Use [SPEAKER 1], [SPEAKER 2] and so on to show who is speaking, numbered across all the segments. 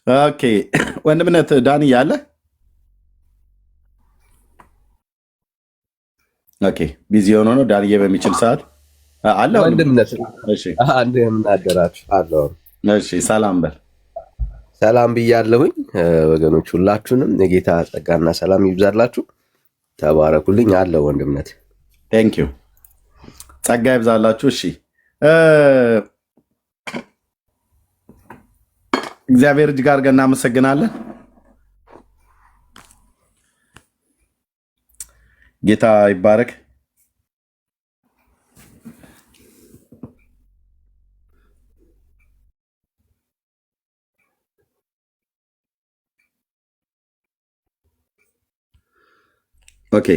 [SPEAKER 1] ኦኬ ወንድምነት ዳኒ ያለ ኦኬ ቢዚ ሆኖ ነው ዳንዬ በሚችል ሰዓት አለ
[SPEAKER 2] ወንድምነት
[SPEAKER 1] እሺ
[SPEAKER 2] አንድ የምናደራችሁ አለው።
[SPEAKER 1] እሺ ሰላም በል
[SPEAKER 2] ሰላም ብያለሁኝ ወገኖች ሁላችሁንም የጌታ ጸጋና ሰላም ይብዛላችሁ። ተባረኩልኝ አለው ወንድምነት
[SPEAKER 1] ቴንክ ዩ ጸጋ ይብዛላችሁ። እሺ እግዚአብሔር እጅግ አድርገን እናመሰግናለን። ጌታ ይባረክ። ኦኬ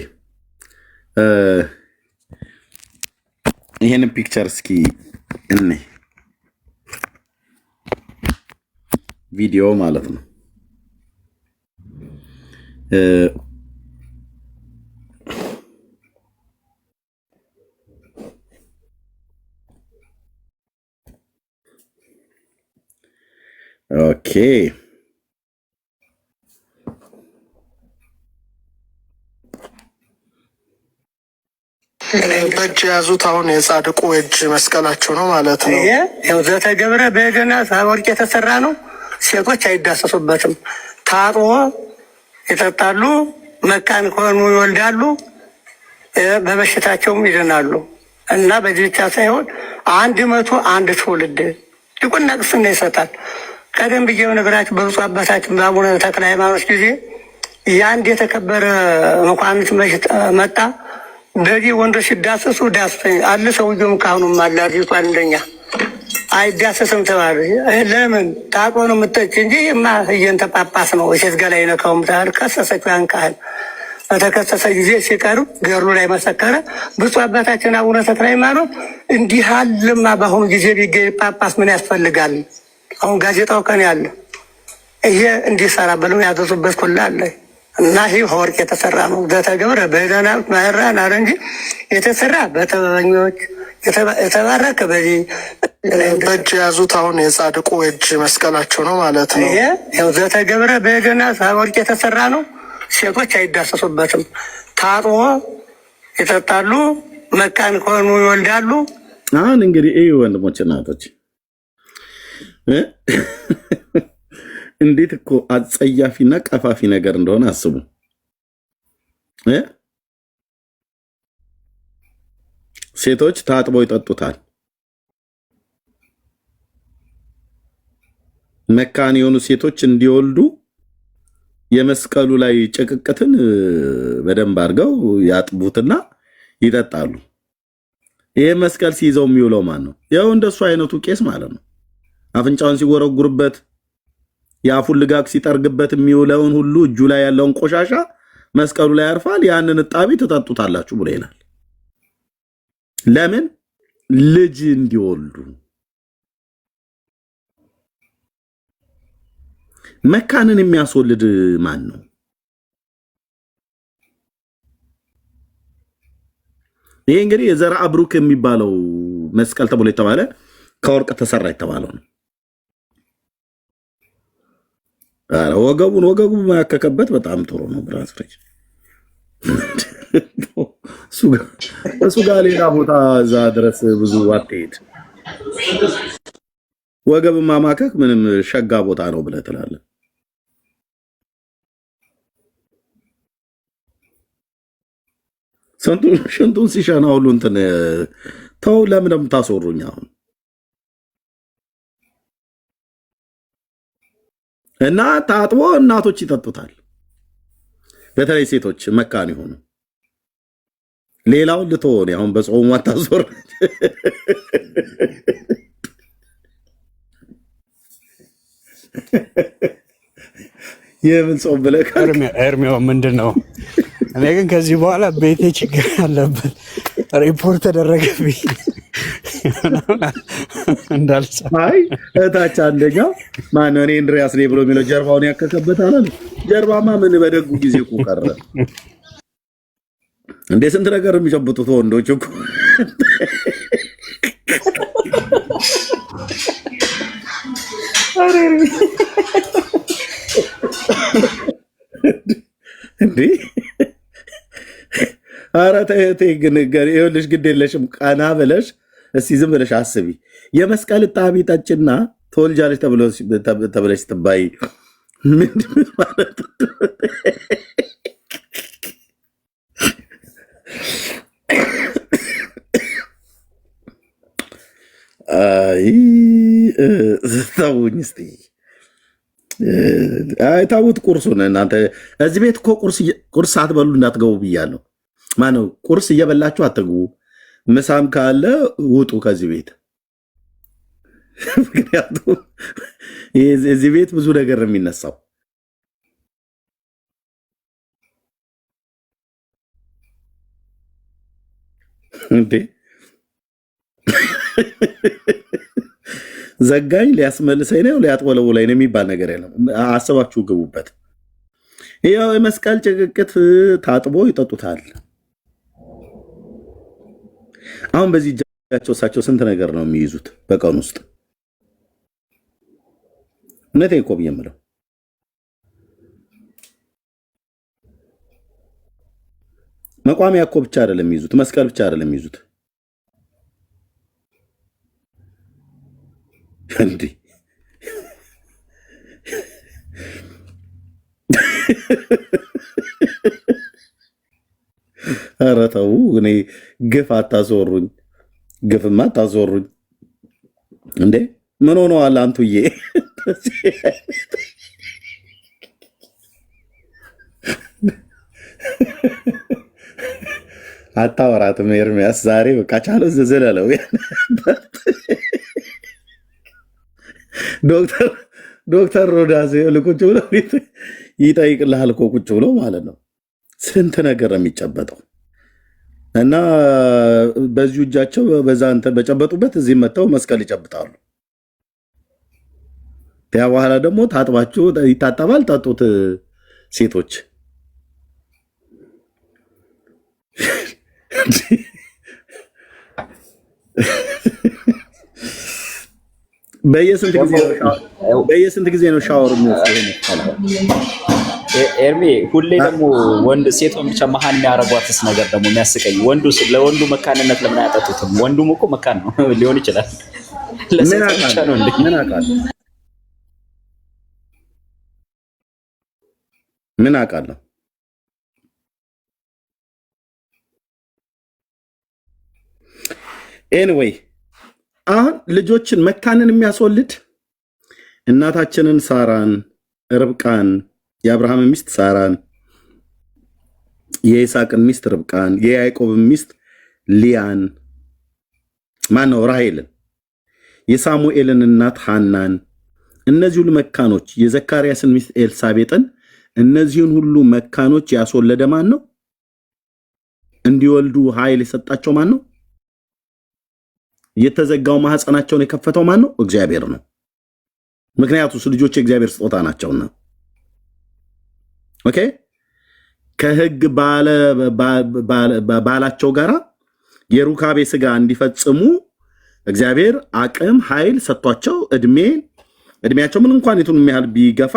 [SPEAKER 1] ይሄንን ፒክቸር እስኪ እኔ ቪዲዮ ማለት ነው ኦኬ
[SPEAKER 3] በእጅ የያዙት አሁን የጻድቁ እጅ መስቀላቸው ነው ማለት ነው።
[SPEAKER 4] ይሄ ዘተገብረ በገና ወርቅ የተሰራ ነው። ሴቶች አይዳሰሱበትም። ታጥቦ ይጠጣሉ። መካን ከሆኑ ይወልዳሉ፣ በበሽታቸውም ይድናሉ። እና በዚህ ብቻ ሳይሆን 101 ትውልድ ድቁና ቅስና ይሰጣል። ቀደም ብዬ ነገራችሁ በብፁዕ አባታችን በአቡነ ተክለ ሃይማኖት ጊዜ የአንድ የተከበረ መኳንንት መጣ። በዚህ ወንዶች ሲዳሰሱ ዳስተኝ አለ። ሰውየውም ካሁኑም አለ አርጅቷ አንደኛ አይዳሰስም ተባለ። ለምን ታቆ ነው የምጠጭ እንጂ ማ እየንተ ጳጳስ ነው ሴት ገላ ይነካውም ታል ከሰሰችው ያንካል። በተከሰሰ ጊዜ ሲቀርብ ገርሉ ላይ መሰከረ። ብፁዕ አባታችን አቡነ ተክለ ሃይማኖት እንዲህ አለማ በአሁኑ ጊዜ ቢገኝ ጳጳስ ምን ያስፈልጋል? አሁን ጋዜጣው ቀን ያለ ይሄ እንዲሰራ ብለው ያዘዙበት ኩላ አለ። እና ይህ ከወርቅ የተሰራ ነው። ዘተገብረ በደና ማህራን አለ እንጂ የተሰራ በጥበበኞች የተባረከ በዚህ
[SPEAKER 3] በእጅ የያዙት አሁን የጻድቁ እጅ መስቀላቸው ነው ማለት ነው።
[SPEAKER 4] ይሄ ዘተገብረ በደና ከወርቅ የተሰራ ነው። ሴቶች አይዳሰሱበትም። ታጥቦ ይጠጣሉ። መካን ከሆኑ ይወልዳሉ።
[SPEAKER 1] አሁን እንግዲህ ይህ ወንድሞች እናቶች እንዴት እኮ አጸያፊና ቀፋፊ ነገር እንደሆነ አስቡ። ሴቶች ታጥበው ይጠጡታል። መካን የሆኑ ሴቶች እንዲወልዱ የመስቀሉ ላይ ጭቅቅትን በደንብ አድርገው ያጥቡትና ይጠጣሉ። ይሄ መስቀል ሲይዘው የሚውለው ማን ነው? ያው እንደሱ አይነቱ ቄስ ማለት ነው። አፍንጫውን ሲወረጉርበት የአፉን ልጋግ ሲጠርግበት የሚውለውን ሁሉ እጁ ላይ ያለውን ቆሻሻ መስቀሉ ላይ ያርፋል። ያንን እጣቢ ትጠጡታላችሁ ብሎ ይላል። ለምን? ልጅ እንዲወልዱ። መካንን የሚያስወልድ ማን ነው? ይሄ እንግዲህ የዘርአ ብሩክ የሚባለው መስቀል ተብሎ የተባለ ከወርቅ ተሰራ የተባለው ነው። ወገቡ ማያከከበት በጣም ጥሩ ነው። ብራዝሬጅ እሱ ጋር ሌላ ቦታ እዛ ድረስ ብዙ አትሄድ። ወገብ ማማከክ ምንም ሸጋ ቦታ ነው ብለህ ትላለህ። ሽንቱን ሲሸና ሁሉ እንትን ተው። ለምን የምታስወሩኝ አሁን? እና ታጥቦ እናቶች ይጠጡታል። በተለይ ሴቶች መካን ይሆኑ። ሌላውን ልትሆን አሁን በጾሙ አታዞር። የምን ጾም ብለህ
[SPEAKER 5] እርሜው ምንድን ነው? እኔ ግን ከዚህ በኋላ ቤቴ ችግር አለበት ሪፖርት ተደረገብኝ
[SPEAKER 1] እንዳልሰማይ እታች አንደኛው ማነው እኔ እንድሪያስ ነኝ ብሎ የሚለው ጀርባውን ያከከበት አላለ። ጀርባማ ምን በደጉ ጊዜ እኮ ቀረ እንደ ስንት ነገር የሚጨብጡት ወንዶች እኮ እንዴ? ኧረ ተይ ተይ፣ ግን ይኸውልሽ ግድ የለሽም። ቀና ብለሽ እስቲ ዝም ብለሽ አስቢ። የመስቀል ጣቢ ጠጭና ተወልጃለች ተብለሽ ስትባይ ምንድን ማለት ተውኝ እስቲ። ታውት ቁርሱን እናንተ እዚህ ቤት እኮ ቁርስ አትበሉ እንዳትገቡ ብያለሁ። ማነው ቁርስ እየበላችሁ አትግቡ። ምሳም ካለ ውጡ ከዚህ ቤት። ምክንያቱም እዚህ ቤት ብዙ ነገር ነው የሚነሳው። እንዴ ዘጋኝ ሊያስመልሰኝ ነው ሊያጥወለውለኝ ነው የሚባል ነገር የለም። አስባችሁ ግቡበት። ያው የመስቀል ጭቅቅት ታጥቦ ይጠጡታል። አሁን በዚህ እጃቸው እሳቸው ስንት ነገር ነው የሚይዙት በቀን ውስጥ። እውነቴን እኮ ብዬ የምለው መቋሚያ እኮ ብቻ አይደለም የሚይዙት፣ መስቀል ብቻ አይደለም የሚይዙት። እንዲህ ኧረ ተው፣ እኔ ግፍ አታዞሩኝ፣ ግፍማ አታዞሩኝ። እንዴ ምን ሆነዋል አንቱዬ? አታወራትም ኤርሚያስ ዛሬ በቃ ቻለው ዝለለው። ዶክተር ሮዳስ ቁጭ ብሎ ይጠይቅልሃል እኮ ቁጭ ብሎ ማለት ነው። ስንት ነገር ነው የሚጨበጠው እና በዚሁ እጃቸው በዛ እንትን በጨበጡበት እዚህ መጥተው መስቀል ይጨብጣሉ። ያ በኋላ ደግሞ ታጥባችሁ ይታጠባል። ጠጡት ሴቶች። በየስንት ጊዜ ነው ሻወር የሚወስደው?
[SPEAKER 6] ኤርሚ ሁሌ ደግሞ ወንድ ሴቷን ብቻ መሀን የሚያረጓትስ ነገር ደግሞ የሚያስቀኝ፣ ለወንዱ መካንነት ለምን አያጠጡትም? ወንዱም እኮ መካን ነው ሊሆን ይችላል። ለሴቷ ብቻ ነው እንዴ?
[SPEAKER 1] ምን አውቃለሁ? ኤኒዌይ አሁን ልጆችን መካንን የሚያስወልድ እናታችንን ሳራን፣ ርብቃን፣ የአብርሃም ሚስት ሳራን፣ የይስሐቅን ሚስት ርብቃን፣ የያዕቆብን ሚስት ሊያን፣ ማነው ራሔልን፣ የሳሙኤልን እናት ሐናን፣ እነዚህ ሁሉ መካኖች፣ የዘካርያስን ሚስት ኤልሳቤጥን፣ እነዚህን ሁሉ መካኖች ያስወለደ ማን ነው? እንዲወልዱ ኃይል የሰጣቸው ማን ነው? የተዘጋው ማህፀናቸውን የከፈተው ማን ነው? እግዚአብሔር ነው። ምክንያቱም ልጆች የእግዚአብሔር ስጦታ ናቸውና። ኦኬ ከህግ ባላቸው ጋራ የሩካቤ ስጋ እንዲፈጽሙ እግዚአብሔር አቅም ኃይል ሰጥቷቸው እድሜያቸው ምን እንኳን የቱን ያህል ቢገፋ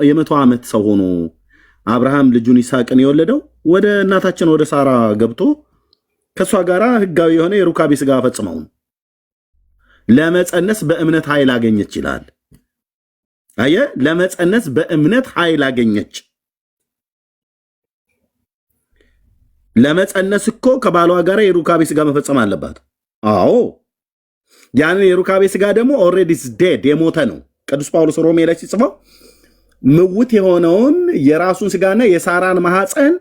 [SPEAKER 1] የመቶ ዓመት ሰው ሆኖ አብርሃም ልጁን ይስሐቅን የወለደው ወደ እናታችን ወደ ሳራ ገብቶ ከሷ ጋራ ህጋዊ የሆነ የሩካቤ ስጋ ፈጽመው ለመጸነስ በእምነት ኃይል አገኘች ይላል። አየ ለመጸነስ በእምነት ኃይል አገኘች። ለመጸነስ እኮ ከባሏ ጋራ የሩካቤ ስጋ መፈጸም አለባት። አዎ ያንን የሩካቤ ስጋ ደግሞ ኦልሬዲ ዴድ የሞተ ነው። ቅዱስ ጳውሎስ ሮሜ ላይ ሲጽፈው ምውት የሆነውን የራሱን ስጋና የሳራን ማህፀን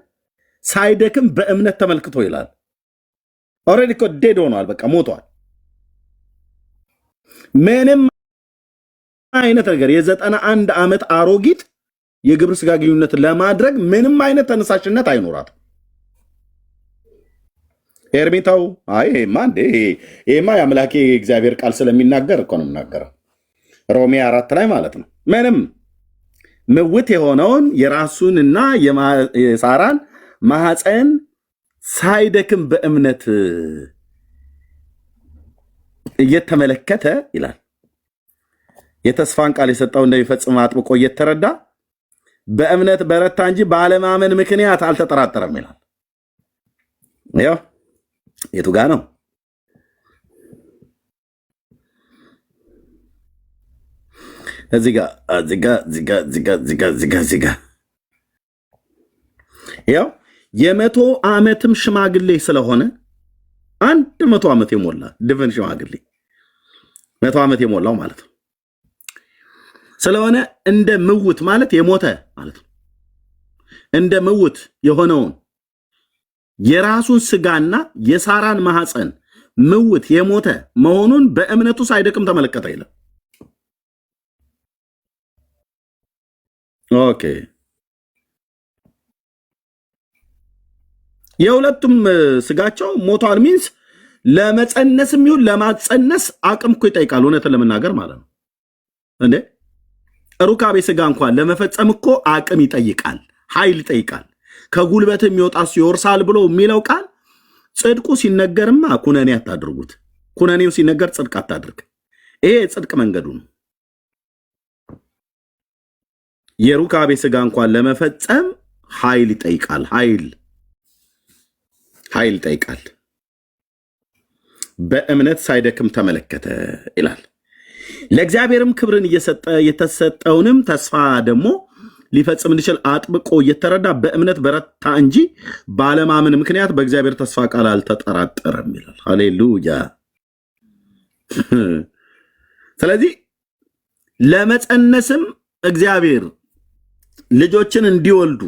[SPEAKER 1] ሳይደክም በእምነት ተመልክቶ ይላል። ኦልሬዲ እኮ ዴድ ሆኗል፣ በቃ ሞቷል። ምንም አይነት ነገር የ91 ዓመት አሮጊት የግብረ ስጋ ግንኙነት ለማድረግ ምንም አይነት ተነሳሽነት አይኖራትም። ኤርሚታው አይ ይሄማ የአምላኬ እግዚአብሔር ቃል ስለሚናገር እኮ ነው የምናገረው። ሮሜ 4 ላይ ማለት ነው። ምንም ምውት የሆነውን የራሱንና የሳራን ማህፀን ሳይደክም በእምነት እየተመለከተ ይላል። የተስፋን ቃል የሰጠው እንደሚፈጽም አጥብቆ እየተረዳ በእምነት በረታ እንጂ ባለማመን ምክንያት አልተጠራጠረም ይላል። ያው የቱ ጋ ነው? እዚጋ ያው 100 ዓመትም ሽማግሌ ስለሆነ 100 ዓመት የሞላ ድፍን ሽማግሌ 100 ዓመት የሞላው ማለት ነው ስለሆነ እንደ ምውት ማለት የሞተ ማለት ነው። እንደ ምውት የሆነውን የራሱን ስጋና የሳራን ማህፀን ምውት የሞተ መሆኑን በእምነቱ ሳይደክም ተመለከተ ይላል። ኦኬ የሁለቱም ስጋቸው ሞቷል ሚንስ ለመጸነስም ይሁን ለማጸነስ አቅም እኮ ይጠይቃል። እውነትን ለመናገር ማለት ነው እንዴ ሩካቤ ስጋ እንኳን ለመፈጸም እኮ አቅም ይጠይቃል፣ ኃይል ይጠይቃል። ከጉልበት የሚወጣ ይወርሳል ብሎ የሚለው ቃል ጽድቁ ሲነገርማ ኩነኔ አታድርጉት። ኩነኔው ሲነገር ጽድቅ አታድርግ። ይሄ የጽድቅ መንገዱ ነው። የሩካቤ ስጋ እንኳን ለመፈጸም ኃይል ይጠይቃል። ኃይል ይጠይቃል። በእምነት ሳይደክም ተመለከተ ይላል። ለእግዚአብሔርም ክብርን እየሰጠ የተሰጠውንም ተስፋ ደግሞ ሊፈጽም እንዲችል አጥብቆ እየተረዳ በእምነት በረታ እንጂ ባለማመን ምክንያት በእግዚአብሔር ተስፋ ቃል አልተጠራጠረም ይላል። ሃሌሉያ። ስለዚህ ለመጸነስም እግዚአብሔር ልጆችን እንዲወልዱ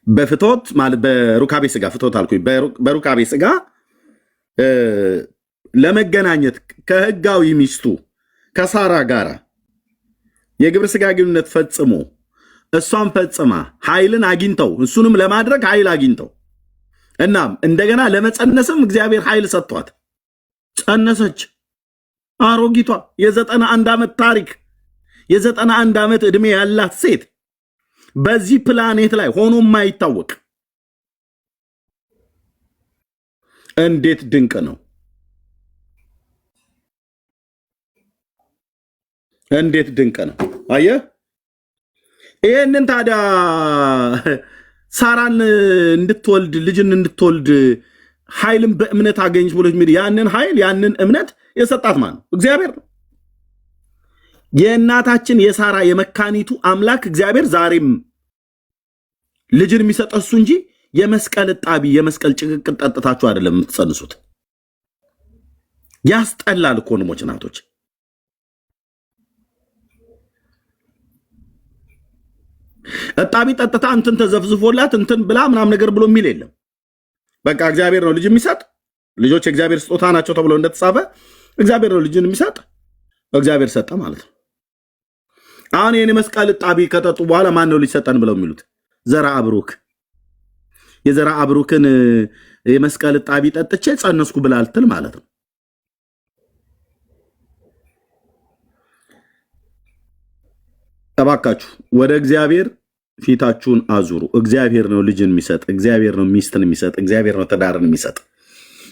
[SPEAKER 1] በፍቶት ማለት በሩካቤ ስጋ ፍቶት አልኩኝ። በሩካቤ ስጋ ለመገናኘት ከህጋዊ ሚስቱ ከሳራ ጋር የግብረ ስጋ ግንኙነት ፈጽሞ እሷን ፈጽማ ኃይልን አግኝተው እሱንም ለማድረግ ኃይል አግኝተው እናም እንደገና ለመጸነስም እግዚአብሔር ኃይል ሰጥቷት ጸነሰች። አሮጊቷ የ91 ዓመት ታሪክ የ91 ዓመት ዕድሜ ያላት ሴት በዚህ ፕላኔት ላይ ሆኖ የማይታወቅ እንዴት ድንቅ ነው! እንዴት ድንቅ ነው! አየህ፣ ይህንን ታዲያ ሳራን እንድትወልድ ልጅን እንድትወልድ ኃይልን በእምነት አገኘች ብሎ የሚል ያንን ኃይል ያንን እምነት የሰጣት ማን ነው? እግዚአብሔር ነው። የእናታችን የሳራ የመካኒቱ አምላክ እግዚአብሔር ዛሬም ልጅን የሚሰጥ እሱ እንጂ የመስቀል ጣቢ የመስቀል ጭቅቅት ጠጥታችሁ አይደለም የምትጸንሱት። ያስጠላል እኮ ወንድሞች እናቶች። እጣቢ ጠጥታ እንትን ተዘፍዝፎላት እንትን ብላ ምናም ነገር ብሎ የሚል የለም። በቃ እግዚአብሔር ነው ልጅ የሚሰጥ። ልጆች የእግዚአብሔር ስጦታ ናቸው ተብሎ እንደተጻፈ እግዚአብሔር ነው ልጅን የሚሰጥ። እግዚአብሔር ሰጠ ማለት ነው። አሁን የኔ መስቀል ጣቢ ከጠጡ በኋላ ማን ነው ሊሰጠን ብለው የሚሉት? ዘራ አብሩክ። የዘራ አብሩክን የመስቀል ጣቢ ጠጥቼ ጸነስኩ ብላልትል ማለት ነው። ተባካችሁ ወደ እግዚአብሔር ፊታችሁን አዙሩ። እግዚአብሔር ነው ልጅን የሚሰጥ፣ እግዚአብሔር ነው ሚስትን የሚሰጥ፣ እግዚአብሔር ነው ትዳርን የሚሰጥ፣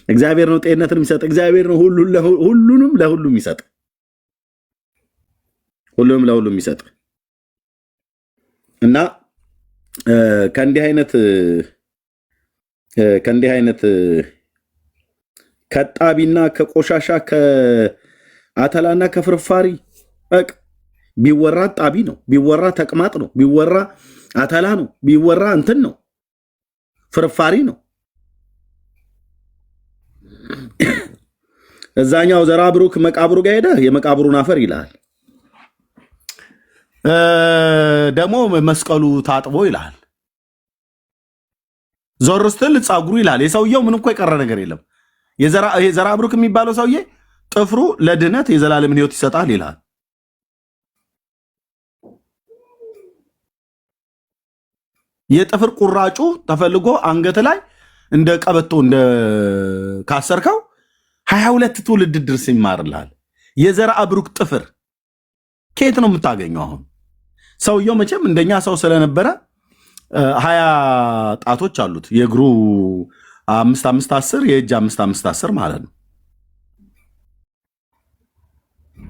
[SPEAKER 1] እግዚአብሔር ነው ጤንነትን የሚሰጥ፣ እግዚአብሔር ነው ሁሉንም ለሁሉ የሚሰጥ፣ ሁሉንም ለሁሉ የሚሰጥ እና ከእንዲህ አይነት ከጣቢና ከቆሻሻ ከአተላና ከፍርፋሪ በቃ ቢወራ ጣቢ ነው፣ ቢወራ ተቅማጥ ነው፣ ቢወራ አተላ ነው፣ ቢወራ እንትን ነው፣ ፍርፋሪ ነው። እዛኛው ዘራ ብሩክ መቃብሩ ጋር ሄደ የመቃብሩን አፈር ይልሃል። ደግሞ መስቀሉ ታጥቦ ይልሃል። ዞር ስትል ጸጉሩ ይልሃል። የሰውየው ምንም እኮ የቀረ ነገር የለም። የዘራ ብሩክ የሚባለው ሰውዬ ጥፍሩ ለድነት የዘላለምን ሕይወት ይሰጣል ይልሃል። የጥፍር ቁራጩ ተፈልጎ አንገት ላይ እንደ ቀበቶ እንደ ካሰርከው 22 ትውልድ ድረስ ይማርልሃል። የዘራ ብሩክ ጥፍር ከየት ነው የምታገኘው? አሁን ሰውየው መቼም እንደኛ ሰው ስለነበረ 20 ጣቶች አሉት። የእግሩ 5 5 10 የእጅ 5 5 10 ማለት ነው።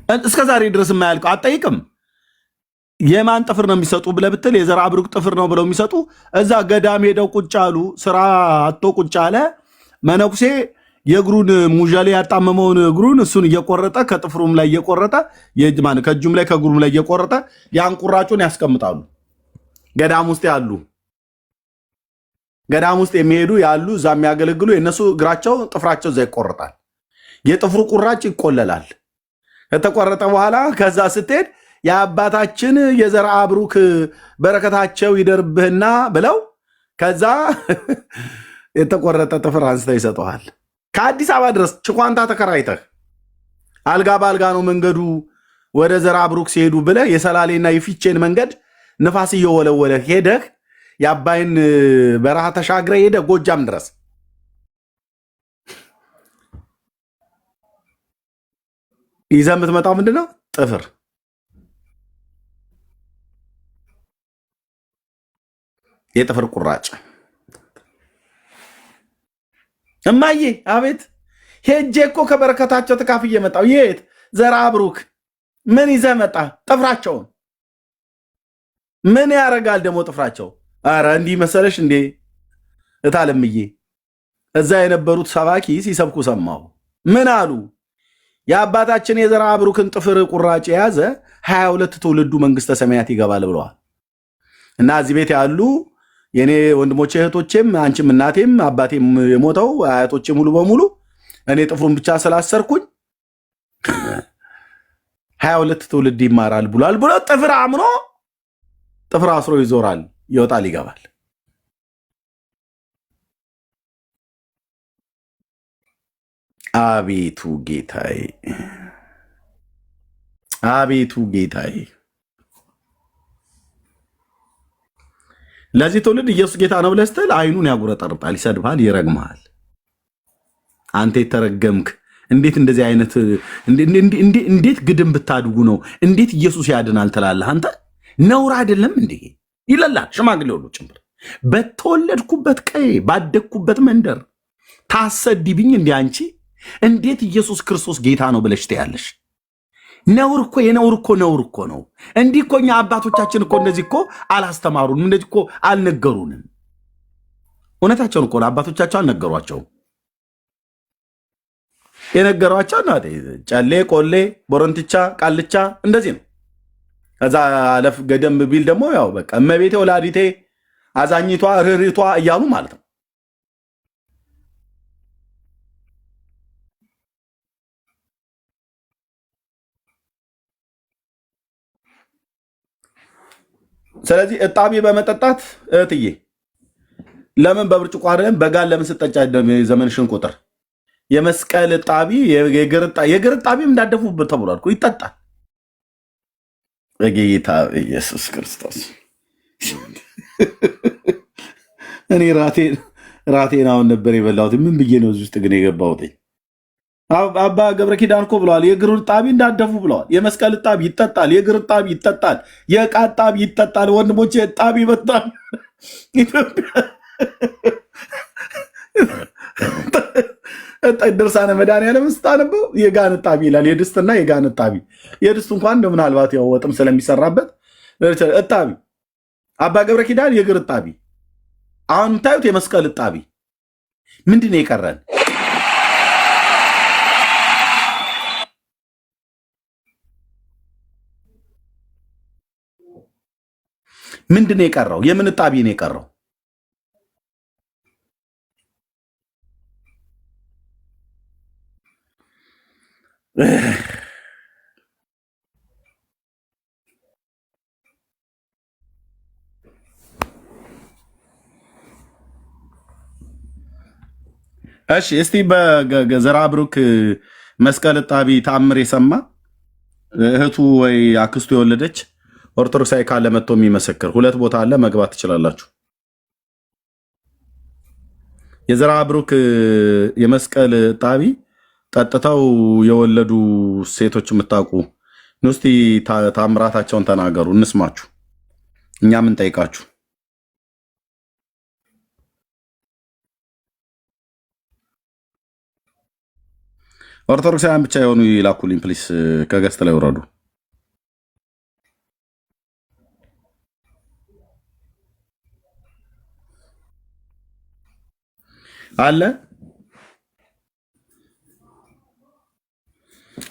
[SPEAKER 1] እስከ ዛሬ ድረስ የማያልቀው አትጠይቅም። የማን ጥፍር ነው የሚሰጡ ብለህ ብትል የዘራ ብሩክ ጥፍር ነው ብለው የሚሰጡ እዛ ገዳም ሄደው ቁጭ አሉ። ስራ አቶ ቁጭ አለ መነኩሴ የእግሩን ሙዣሌ ያጣመመውን እግሩን እሱን እየቆረጠ ከጥፍሩም ላይ እየቆረጠ ከእጁም ላይ ከእግሩም ላይ እየቆረጠ ያን ቁራጩን ያስቀምጣሉ። ገዳም ውስጥ ያሉ ገዳም ውስጥ የሚሄዱ ያሉ እዛ የሚያገለግሉ የእነሱ እግራቸው ጥፍራቸው እዛ ይቆረጣል። የጥፍሩ ቁራጭ ይቆለላል። ከተቆረጠ በኋላ ከዛ ስትሄድ የአባታችን የዘራ ብሩክ በረከታቸው ይደርብህና ብለው ከዛ የተቆረጠ ጥፍር አንስተው ይሰጠዋል። ከአዲስ አበባ ድረስ ችኳንታ ተከራይተህ አልጋ በአልጋ ነው መንገዱ ወደ ዘራ ብሩክ ሲሄዱ ብለህ የሰላሌና የፊቼን መንገድ ንፋስ እየወለወለ ሄደህ የአባይን በረሃ ተሻግረ ሄደህ ጎጃም ድረስ ይዘህ የምትመጣው ምንድነው? ጥፍር። የጥፍር ቁራጭ። እማዬ አቤት። ሄጄ እኮ ከበረከታቸው ተካፍዬ መጣሁ። የት ዘራ ብሩክ ምን ይዘህ መጣ? ጥፍራቸውን። ምን ያደርጋል ደግሞ ጥፍራቸው? አረ እንዲህ መሰለሽ እንዴ እታለምዬ፣ እዛ የነበሩት ሰባኪ ሲሰብኩ ሰማሁ። ምን አሉ? የአባታችን የዘራ ብሩክን ጥፍር ቁራጭ የያዘ 22 ትውልዱ መንግስተ ሰማያት ይገባል ብለዋል። እና እዚህ ቤት ያሉ የኔ ወንድሞቼ እህቶቼም፣ አንቺም እናቴም አባቴም የሞተው አያቶቼ ሙሉ በሙሉ እኔ ጥፍሩን ብቻ ስላሰርኩኝ 22 ትውልድ ይማራል ብሏል ብሎ ጥፍር አምኖ ጥፍር አስሮ ይዞራል፣ ይወጣል፣ ይገባል። አቤቱ ጌታዬ፣ አቤቱ ጌታዬ። ለዚህ ትውልድ ኢየሱስ ጌታ ነው ብለህ ስትል አይኑን ያጉረጠርጣል፣ ይሰድብሃል፣ ይረግመሃል። አንተ የተረገምክ እንዴት እንደዚህ አይነት እንዴት ግድም ብታድጉ ነው እንዴት ኢየሱስ ያድናል ትላለህ? አንተ ነውር አይደለም እንዴ ይለላል ሽማግሌ ሁሉ ጭምር። በተወለድኩበት ቀዬ ባደግኩበት መንደር ታሰድብኝ እንዴ አንቺ? እንዴት ኢየሱስ ክርስቶስ ጌታ ነው ብለሽ ትያለሽ? ነውር እኮ የነውር እኮ ነውር እኮ ነው። እንዲህ እኮ እኛ አባቶቻችን እኮ እንደዚህ እኮ አላስተማሩንም፣ እንደዚህ እኮ አልነገሩንም። እውነታቸውን እኮ አባቶቻቸው አልነገሯቸውም። የነገሯቸው ና ጨሌ፣ ቆሌ፣ ቦረንትቻ፣ ቃልቻ እንደዚህ ነው። ከዛ አለፍ ገደም ቢል ደግሞ ያው በቃ እመቤቴ ወላዲቴ አዛኝቷ ርሪቷ እያሉ ማለት ነው። ስለዚህ እጣቢ በመጠጣት እህትዬ ለምን በብርጭቆ አይደለም በጋን ለምን ስጠጫ ዘመንሽን ቁጥር የመስቀል እጣቢ የእግር እጣቢም እንዳደፉበት ተብሏል እኮ ይጠጣል። በጌታ ኢየሱስ ክርስቶስ እኔ ራቴን አሁን ነበር የበላሁት። ምን ብዬ ነው እዚህ ውስጥ ግን የገባሁት? አባ ገብረ ኪዳን እኮ ብለዋል፣ የእግር እጣቢ እንዳደፉ ብለዋል። የመስቀል እጣቢ ይጠጣል፣ የእግር እጣቢ ይጠጣል፣ የዕቃ እጣቢ ይጠጣል። ወንድሞቼ እጣቢ በጣም ድርሳነ መድኃኒዓለም ስታነበው የጋን እጣቢ ይላል። የድስትና የጋን እጣቢ። የድስቱ እንኳን እንደ ምናልባት ያው ወጥም ስለሚሰራበት እጣቢ። አባ ገብረ ኪዳን የእግር እጣቢ። አሁን የምታዩት የመስቀል እጣቢ። ምንድን ነው የቀረን? ምንድን ነው የቀረው? የምን እጣቢ ነው የቀረው? እሺ እስቲ በዘራ ብሩክ መስቀል እጣቢ ተአምር የሰማ እህቱ ወይ አክስቱ የወለደች ኦርቶዶክሳዊ ካለ መጥቶ የሚመሰክር 2 ቦታ አለ፣ መግባት ትችላላችሁ። የዘራ ብሩክ የመስቀል እጣቢ ጠጥተው የወለዱ ሴቶች የምታውቁ እስቲ ታምራታቸውን ተናገሩ፣ እንስማችሁ። እኛ ምን ጠይቃችሁ? ኦርቶዶክሳውያን ብቻ የሆኑ ይላኩልኝ ፕሊስ። ከገስት ላይ ወረዱ አለ።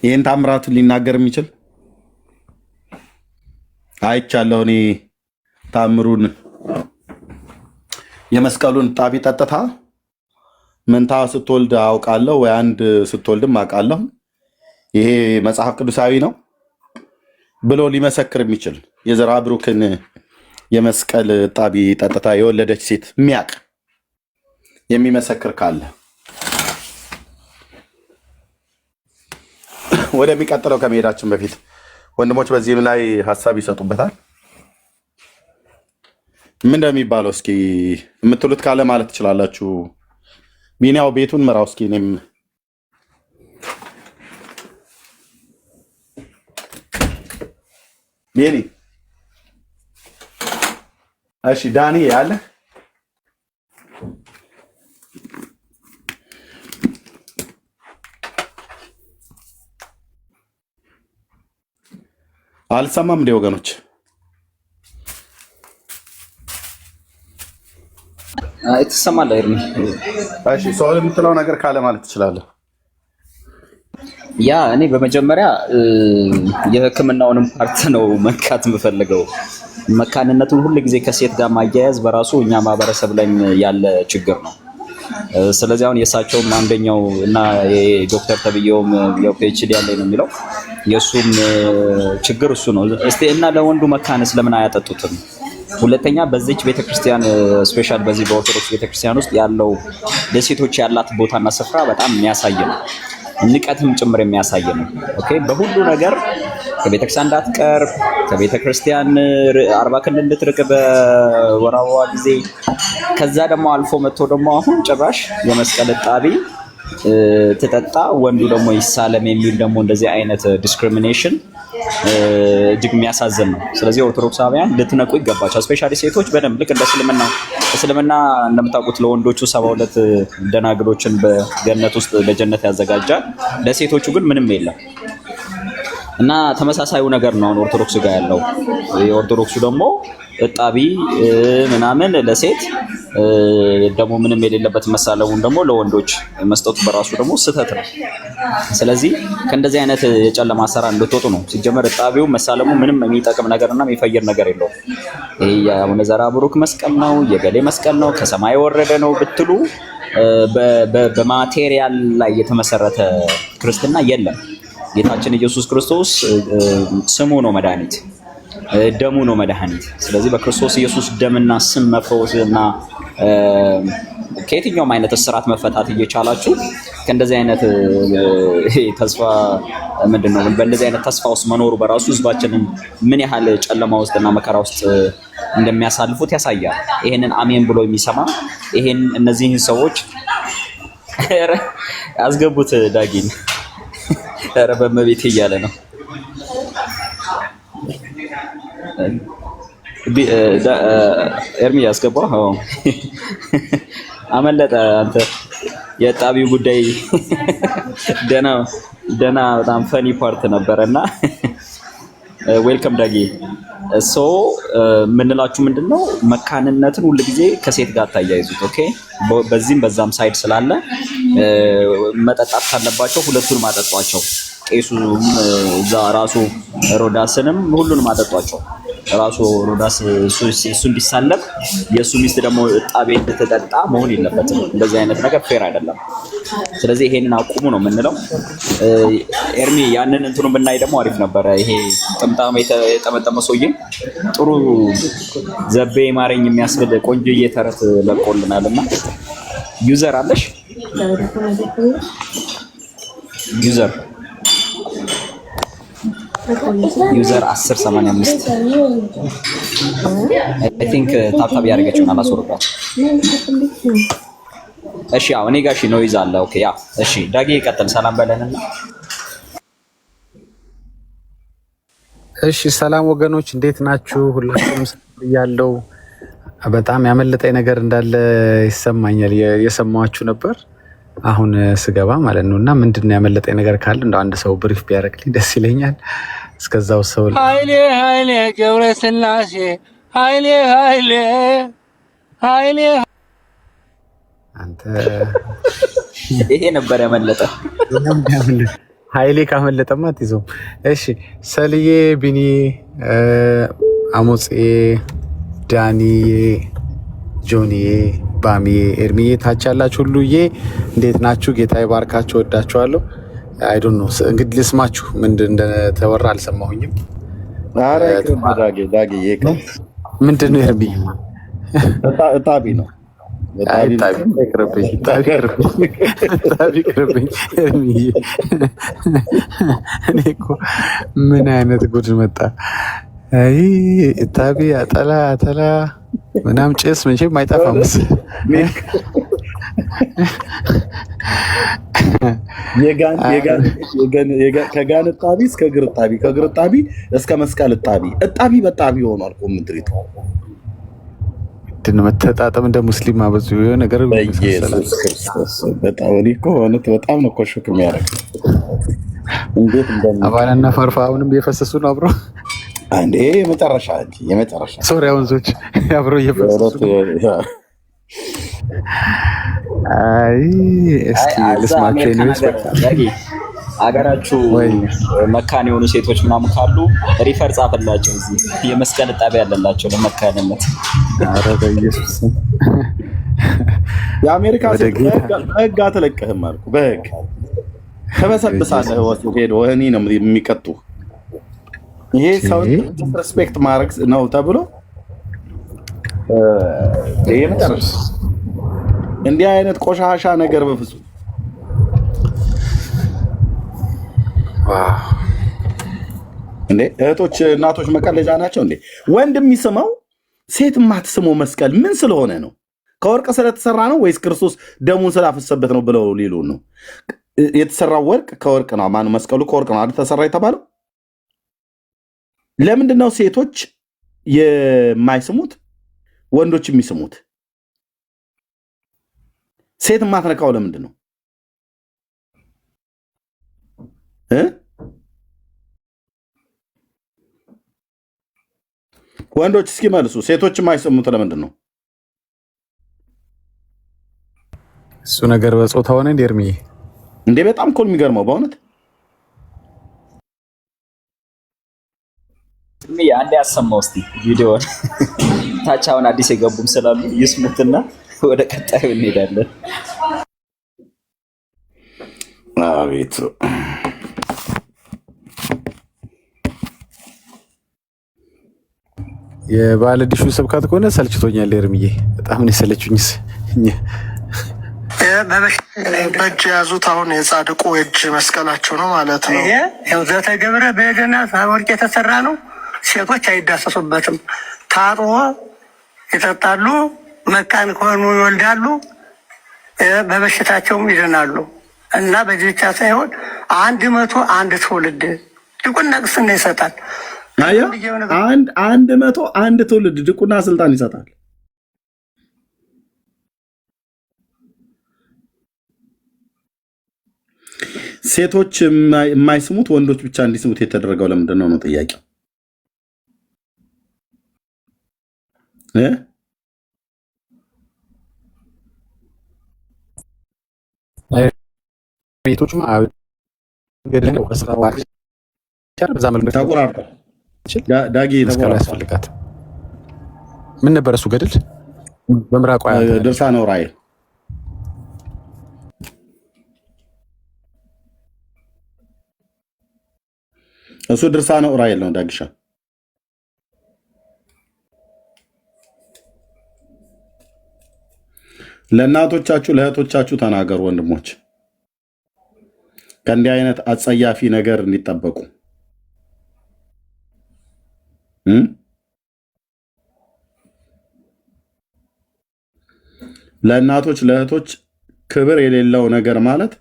[SPEAKER 1] ይህን ታምራቱን ሊናገር የሚችል አይቻለሁ እኔ። ታምሩን የመስቀሉን ጣቢ ጠጥታ መንታ ስትወልድ አውቃለሁ፣ ወይ አንድ ስትወልድም አውቃለሁ፣ ይሄ መጽሐፍ ቅዱሳዊ ነው ብሎ ሊመሰክር የሚችል የዘራ ብሩክን የመስቀል ጣቢ ጠጥታ የወለደች ሴት የሚያውቅ የሚመሰክር ካለ ወደሚቀጥለው ከመሄዳችን በፊት ወንድሞች በዚህም ላይ ሀሳብ ይሰጡበታል። ምን እንደሚባለው እስኪ የምትሉት ካለ ማለት ትችላላችሁ። ቢኒያው ቤቱን ምራው እስኪ። እኔም ቤኒ እሺ፣ ዳኒ ያለ አልሰማም እንዴ ወገኖች?
[SPEAKER 6] ትሰማለህ ኤርሚ?
[SPEAKER 1] እሺ ሰው የምትለው ነገር ካለ ማለት ትችላለህ።
[SPEAKER 6] ያ እኔ በመጀመሪያ የሕክምናውንም ፓርት ነው መንካት የምፈልገው። መካንነቱን ሁሉ ጊዜ ከሴት ጋር ማያያዝ በራሱ እኛ ማህበረሰብ ላይ ያለ ችግር ነው። ስለዚህ አሁን የእሳቸውም አንደኛው እና ዶክተር ተብዬውም ያው ፒኤችዲ ያለኝ ነው የሚለው የእሱም ችግር እሱ ነው። እስቲ እና ለወንዱ መካንስ ለምን አያጠጡትም? ሁለተኛ በዚች ቤተክርስቲያን ስፔሻል በዚህ በኦርቶዶክስ ቤተክርስቲያን ውስጥ ያለው ለሴቶች ያላት ቦታና ስፍራ በጣም የሚያሳይ ነው። ንቀትም ጭምር የሚያሳይ ነው። ኦኬ በሁሉ ነገር ከቤተክርስቲያን እንዳትቀርብ፣ ከቤተክርስቲያን 40 ክንድ እንድትርቅ በወር አበባ ጊዜ፣ ከዛ ደግሞ አልፎ መጥቶ ደግሞ አሁን ጭራሽ የመስቀል ጣቢ ትጠጣ ወንዱ ደግሞ ይሳለም የሚል ደግሞ እንደዚህ አይነት ዲስክሪሚኔሽን እጅግ የሚያሳዝን ነው። ስለዚህ ኦርቶዶክሳውያን ልትነቁ ይገባቸዋል። ስፔሻሊ ሴቶች በደንብ ልክ እንደ እስልምና እንደምታውቁት ለወንዶቹ 72 ደናግሎችን በገነት ውስጥ ለጀነት ያዘጋጃል፣ ለሴቶቹ ግን ምንም የለም እና ተመሳሳዩ ነገር ነው አሁን ኦርቶዶክስ ጋር ያለው። የኦርቶዶክሱ ደግሞ እጣቢ ምናምን ለሴት ደግሞ ምንም የሌለበት መሳለሙን ደግሞ ለወንዶች መስጠቱ በራሱ ደግሞ ስህተት ነው። ስለዚህ ከእንደዚህ አይነት የጨለማ አሰራር እንድትወጡ ነው። ሲጀመር እጣቢው መሳለሙ ምንም የሚጠቅም ነገርና የሚፈይር ነገር የለውም። ይሄ የአቡነ ዘርዓ ቡሩክ መስቀል ነው፣ የገሌ መስቀል ነው፣ ከሰማይ የወረደ ነው ብትሉ በማቴሪያል ላይ የተመሰረተ ክርስትና የለም። ጌታችን ኢየሱስ ክርስቶስ ስሙ ነው መድኃኒት፣ ደሙ ነው መድኃኒት። ስለዚህ በክርስቶስ ኢየሱስ ደምና ስም መፈወስና ከየትኛውም አይነት እስራት መፈታት እየቻላችሁ ከእንደዚህ አይነት ተስፋ ምንድነው በእንደዚህ አይነት ተስፋ ውስጥ መኖሩ በራሱ ህዝባችንን ምን ያህል ጨለማ ውስጥና መከራ ውስጥ እንደሚያሳልፉት ያሳያል። ይሄንን አሜን ብሎ የሚሰማ ይሄን እነዚህን ሰዎች አስገቡት ዳጊን ኧረ በመቤቴ እያለ ነው። ኤርሚ ያስገባው አመለጠ። አንተ የጣቢው ጉዳይ ደና በጣም ፈኒ ፓርት ነበረና ዌልከም ዳጊ። ሶ ምንላችሁ ምንድነው መካንነትን ሁሉ ጊዜ ከሴት ጋር ታያይዙት። ኦኬ በዚህም በዛም ሳይድ ስላለ መጠጣት ካለባቸው ሁለቱንም አጠጧቸው። ቄሱ እዛ ራሱ ሮዳስንም ሁሉንም አጠጧቸው። ራሱ ሮዳስ እሱ እንዲሳለብ የእሱ ሚስት ደግሞ ጣቤ እንድትጠጣ መሆን የለበትም። እንደዚህ አይነት ነገር ፌር አይደለም። ስለዚህ ይሄንን አቁሙ ነው የምንለው። ኤርሚ ያንን እንትኑ ብናይ ደግሞ አሪፍ ነበረ። ይሄ ጥምጣም የጠመጠመ ሰውዬ ጥሩ ዘቤ ማረኝ የሚያስብል ቆንጆዬ ተረት ለቆልናልና ዩዘር አለሽ ዩዘር 1085 አይ ቲንክ ታፕታፕ ያደረገችውን አላስወርዷት። እሺ ያው እኔ ጋር ነው ይዛለ። ኦኬ ያ እሺ ዳጊ ይቀጥል። ሰላም በለንና
[SPEAKER 5] እሺ ሰላም ወገኖች እንዴት ናችሁ? ሁላችሁም ያለው በጣም ያመለጠኝ ነገር እንዳለ ይሰማኛል። የሰማችሁ ነበር አሁን ስገባ ማለት ነው። እና ምንድን ነው ያመለጠኝ ነገር ካለ እንደ አንድ ሰው ብሪፍ ቢያደርግልኝ ደስ ይለኛል። እስከዛው ሰው
[SPEAKER 7] ኃይሌ ኃይሌ ገብረ ስላሴ ኃይሌ ኃይሌ ኃይሌ
[SPEAKER 5] አንተ
[SPEAKER 6] ይሄ ነበር ያመለጠ።
[SPEAKER 5] ኃይሌ ካመለጠማ አትይዘውም። እሺ ሰልዬ፣ ቢኒ፣ አሞፄ፣ ዳኒዬ፣ ጆኒዬ፣ ባሚዬ፣ ኤርሚዬ ታች ያላችሁ ሁሉዬ እንዴት ናችሁ? ጌታ ይባርካችሁ። ወዳችኋለሁ። አይ ዶንት ኖ እንግዲህ ልስማችሁ ምንድን እንደተወራ አልሰማሁኝም። ምንድን ነው ኤርሚ?
[SPEAKER 1] እጣቢ ነው።
[SPEAKER 5] እኔ እኮ ምን አይነት ጉድ መጣ? አይ እጣቢ አጠላ አጠላ ምናምን ጭስ መቼም አይጠፋም።
[SPEAKER 1] ከጋን እጣቢ እስከ እግር እጣቢ፣ ከእግር እጣቢ እስከ መስቀል እጣቢ፣ እጣቢ በጣቢ ሆኗል እኮ ምድሪቱ።
[SPEAKER 5] መተጣጠም እንደ ሙስሊም አበዙ ነገር
[SPEAKER 1] በኢየሱስ ክርስቶስ። በጣም እኔ እኮ እውነት በጣም ነው እኮ ሾክ የሚያደርግ። እንዴት
[SPEAKER 5] አባላና ፈርፋ አሁንም እየፈሰሱ ነው አብሮ
[SPEAKER 1] አንዴ የመጨረሻ እንጂ የመጨረሻ
[SPEAKER 5] ሶሪያ ወንዞች አብሮ እየፈሰሱ አይ እስኪ ልስማቸው ነው።
[SPEAKER 6] አገራችሁ መካን የሆኑ ሴቶች ምናምን ካሉ ሪፈር ጻፈላቸው። እዚህ የመስቀል ጣቢያ ያለላቸው ለመካንነት።
[SPEAKER 5] ኧረ በኢየሱስ
[SPEAKER 1] የአሜሪካ በህግ አትለቅህም አልኩ። በህግ ተበሰብሳለህ። ሄዶ ወህኒ ነው የሚቀጡ። ይሄ ሰው ዲስሬስፔክት ማድረግ ነው ተብሎ ይሄ መጨረሻ እንዲህ አይነት ቆሻሻ ነገር በፍጹም እንዴ! እህቶች እናቶች መቀለጃ ናቸው እንዴ? ወንድ የሚስመው ሴት የማትስመው መስቀል ምን ስለሆነ ነው? ከወርቅ ስለተሰራ ነው ወይስ ክርስቶስ ደሙን ስላፈሰበት ነው ብለው ሊሉ ነው? የተሰራው ወርቅ ከወርቅ ነው። ማነው መስቀሉ ከወርቅ ነው አይደል ተሰራ የተባለው? ለምንድን ነው ሴቶች የማይስሙት ወንዶች የሚስሙት? ሴት የማትነካው ለምንድን ነው? ወንዶች እስኪ መልሱ። ሴቶች የማይሰሙት ለምንድን ነው?
[SPEAKER 5] እሱ ነገር በጾታ ሆነ እንደ ኤርሚዬ
[SPEAKER 1] እንዴ! በጣም እኮ የሚገርመው በእውነት
[SPEAKER 6] አንዴ ያሰማው እስቲ ቪዲዮውን ታች። አሁን አዲስ የገቡም ስላሉ ይስሙትና ወደ ቀጣዩ እንሄዳለን።
[SPEAKER 1] አቤት
[SPEAKER 5] የባለዲሹ ስብከት ከሆነ ሰልችቶኛል ኤርሚዬ፣ በጣም ነው የሰለቹኝስ።
[SPEAKER 3] በእጅ የያዙት አሁን የጻድቁ እጅ መስቀላቸው ነው ማለት ነው።
[SPEAKER 4] ይሄ ዘተገብረ በእድና ወርቅ የተሰራ ነው። ሴቶች አይዳሰሱበትም። ታጥቦ ይጠጣሉ። መካን ከሆኑ ይወልዳሉ፣ በበሽታቸውም ይድናሉ። እና በዚህ ብቻ ሳይሆን 101 ትውልድ ድቁና ቅስና ይሰጣል።
[SPEAKER 1] 101 ትውልድ ድቁና ስልጣን ይሰጣል። ሴቶች የማይስሙት ወንዶች ብቻ እንዲስሙት የተደረገው ለምንድን ነው ነው ጥያቄው።
[SPEAKER 5] ቤቶች
[SPEAKER 1] ዳጊ
[SPEAKER 5] ያስፈልጋት ምን ነበር እሱ ገድል በምራቋ
[SPEAKER 1] ድርሳነ ዑራኤል እሱ ድርሳነ ዑራኤል ነው። ዳግሻ ለእናቶቻችሁ ለእህቶቻችሁ ተናገሩ ወንድሞች፣ ከእንዲህ አይነት አጸያፊ ነገር እንዲጠበቁ። ለእናቶች ለእህቶች ክብር የሌለው ነገር ማለት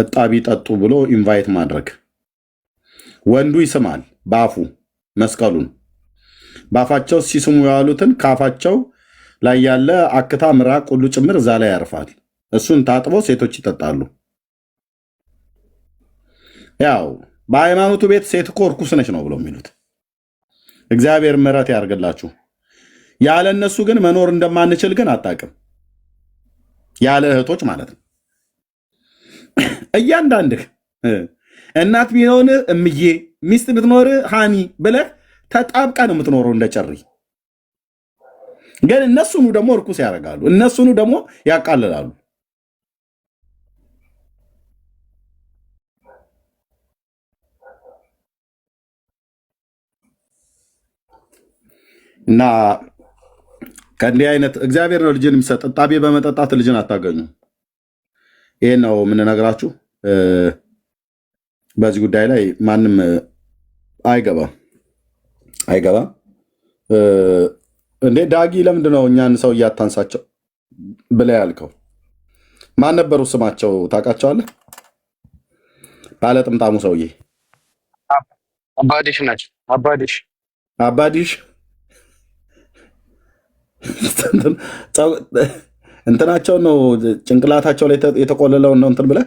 [SPEAKER 1] እጣቢ ጠጡ ብሎ ኢንቫይት ማድረግ። ወንዱ ይስማል በአፉ መስቀሉን፣ በአፋቸው ሲስሙ ያሉትን ካፋቸው ላይ ያለ አክታ ምራቅ ሁሉ ጭምር እዛ ላይ ያርፋል። እሱን ታጥበው ሴቶች ይጠጣሉ። ያው በሃይማኖቱ ቤት ሴት እኮ እርኩስ ነች ነው ብለው የሚሉት። እግዚአብሔር ምሕረት ያርግላችሁ። ያለ እነሱ ግን መኖር እንደማንችል ግን አታውቅም። ያለ እህቶች ማለት ነው። እያንዳንድህ እናት ቢሆን እምዬ፣ ሚስት ብትኖር ሃኒ ብለህ ተጣብቃ ነው የምትኖረው እንደ ጨሪ። ግን እነሱኑ ደግሞ እርኩስ ያደርጋሉ። እነሱኑ ደግሞ ያቃልላሉ። እና ከእንዲህ አይነት እግዚአብሔር ነው ልጅን የሚሰጥ። እጣቢ በመጠጣት ልጅን አታገኙ። ይሄን ነው የምንነግራችሁ። በዚህ ጉዳይ ላይ ማንም አይገባም። እንዴ ዳጊ ለምንድን ነው እኛን ሰው እያታንሳቸው ብለህ ያልከው? ማን ነበሩ ስማቸው ታውቃቸዋለህ? ባለ ጥምጣሙ ሰውዬ
[SPEAKER 8] አባዲሽ ናቸው።
[SPEAKER 1] አባዲሽ እንትናቸው ነው ጭንቅላታቸው ላይ የተቆለለውን ነው እንትን ብለህ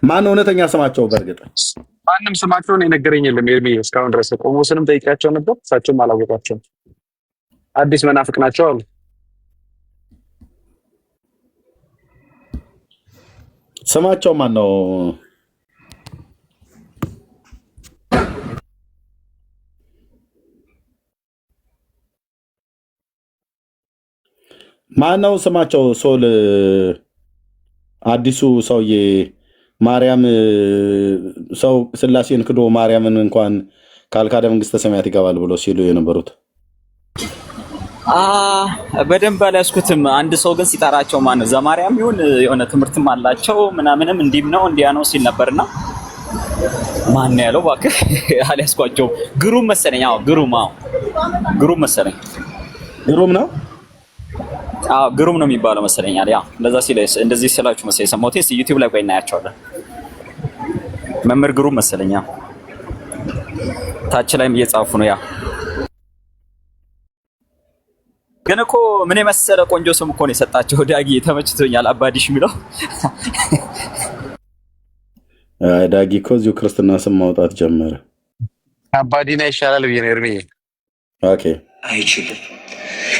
[SPEAKER 1] ማን እውነተኛ ስማቸው? በእርግጥ
[SPEAKER 8] ማንም ስማቸውን የነገረኝ የለም። ኤርሚ እስካሁን ድረስ ቆሞስንም ጠይቂያቸው ነበር፣ እሳቸውም አላወቋቸውም። አዲስ መናፍቅ ናቸው አሉ።
[SPEAKER 1] ስማቸው ማን ነው? ማን ነው ስማቸው? ሶል አዲሱ ሰውዬ ማርያም ሰው ስላሴን ክዶ ማርያምን እንኳን ካልካደ መንግስተ ሰማያት ይገባል ብሎ ሲሉ የነበሩት
[SPEAKER 6] በደንብ አልያዝኩትም። አንድ ሰው ግን ሲጠራቸው ማን ነው ዘማርያም ይሁን የሆነ ትምህርትም አላቸው ምናምንም እንዲህም ነው እንዲያ ነው ሲል ነበርና ማን ነው ያለው? እባክህ አልያዝኳቸውም። ግሩም መሰለኝ። አዎ ግሩም መሰለኝ።
[SPEAKER 1] ግሩም ነው።
[SPEAKER 6] አዎ ግሩም ነው የሚባለው መሰለኛል። ያ እንደዚህ ስላችሁ መሰለኝ ሰማሁት። እስኪ ዩቲዩብ ላይ ቆይ እናያቸዋለን። መምህር ግሩም መሰለኝ። ታች ላይም እየጻፉ ነው። ያ ግን እኮ ምን የመሰለ ቆንጆ ስም እኮ ነው የሰጣቸው። ዳጊ ተመችቶኛል። አባዲሽ የሚለው
[SPEAKER 1] ዳጊ እኮ እዚሁ ክርስትና ስም ማውጣት ጀመረ።
[SPEAKER 8] አባዲና ይሻላል ብዬ ነው ኤርሚ።
[SPEAKER 1] ኦኬ
[SPEAKER 9] አይችልም።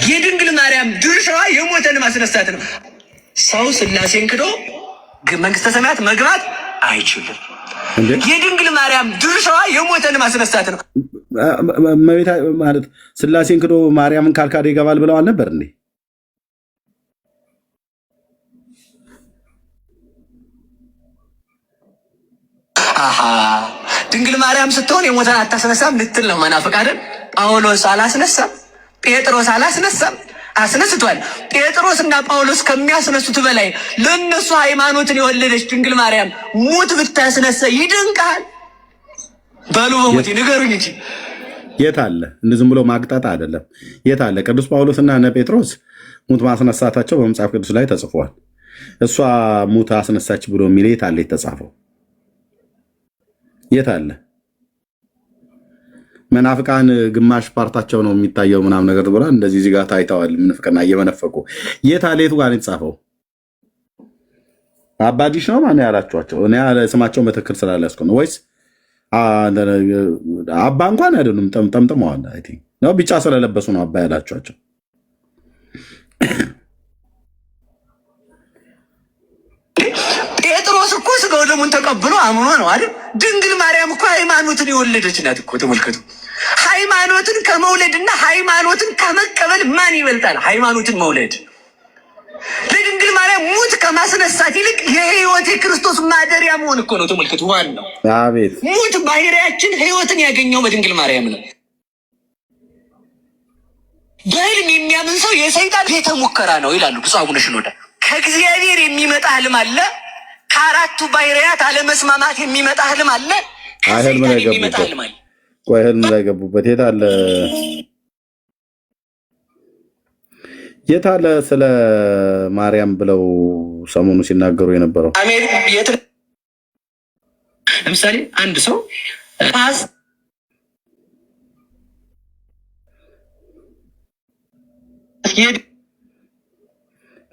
[SPEAKER 9] የድንግል ማርያም ድርሻዋ የሞተን ማስነሳት ነው። ሰው ስላሴን ክዶ መንግስተ ሰማያት መግባት አይችልም። የድንግል ማርያም ድርሻዋ የሞተን ማስነሳት ነው።
[SPEAKER 1] መቤታ ማለት ስላሴን ክዶ ማርያምን ካልካደ ይገባል ብለዋል ነበር እንዴ?
[SPEAKER 9] ድንግል ማርያም ስትሆን የሞተን አታስነሳም ልትል ነው መናፍቅ አይደል? ጳውሎስ አላስነሳም፣ ጴጥሮስ አላስነሳም፣ አስነስቷል። ጴጥሮስ እና ጳውሎስ ከሚያስነሱት በላይ ለእነሱ ሃይማኖትን የወለደች ድንግል ማርያም ሙት ብታስነሳ ይደንቃል። በሉ በሙት ንገሩኝ እንጂ
[SPEAKER 1] የት አለ? ዝም ብሎ ማቅጣጣ አይደለም። የት አለ? ቅዱስ ጳውሎስና እነ ጴጥሮስ ሙት ማስነሳታቸው በመጽሐፍ ቅዱስ ላይ ተጽፏል። እሷ ሙት አስነሳች ብሎ የሚል የት አለ የተጻፈው? የት አለ? መናፍቃን ግማሽ ፓርታቸው ነው የሚታየው ምናምን ነገር ብላ እንደዚህ እዚህ ጋር ታይተዋል። ምንፍቅና እየመነፈቁ የት አለ? የቱ ጋር የተጻፈው? አባዲሽ ነው ማን ያላችኋቸው? እኔ ስማቸውን በትክክል ስላልያዝኩ ነው። ወይስ አባ እንኳን አይደሉም፣ ጠምጥመዋል። አይ ቲንክ ነው ቢጫ ስለለበሱ ነው አባ ያላችኋቸው።
[SPEAKER 9] ጴጥሮስ እኮ ስጋው ደሙን ተቀብሎ አምኖ ነው አይደል? ድንግል ማርያም እኮ ሃይማኖትን የወለደች ናት እኮ። ተመልከቱ፣ ሃይማኖትን ከመውለድና ሃይማኖትን ከመቀበል ማን ይበልጣል? ሃይማኖትን መውለድ ለድንግል ማርያም ሙት ከማስነሳት ይልቅ የህይወት የክርስቶስ ማደሪያ መሆን እኮ ነው። ተመልከቱ፣ ዋናው
[SPEAKER 1] አቤት
[SPEAKER 9] ሙት ባህሪያችን ህይወትን ያገኘው በድንግል ማርያም ነው። በህልም የሚያምን ሰው የሰይጣን ቤተ ሙከራ ነው ይላሉ ብፁዕ አቡነ ሽኖዳ። ከእግዚአብሔር የሚመጣ ህልም አለ። ከአራቱ ባህሪያት አለመስማማት የሚመጣ ህልም አለ። ከሰይጣን የሚመጣ ህልም አለ።
[SPEAKER 1] ቆይ ህልም ላይ ገቡበት። የት አለ? የት አለ? ስለ ማርያም ብለው ሰሞኑ ሲናገሩ የነበረው
[SPEAKER 9] ለምሳሌ አንድ ሰው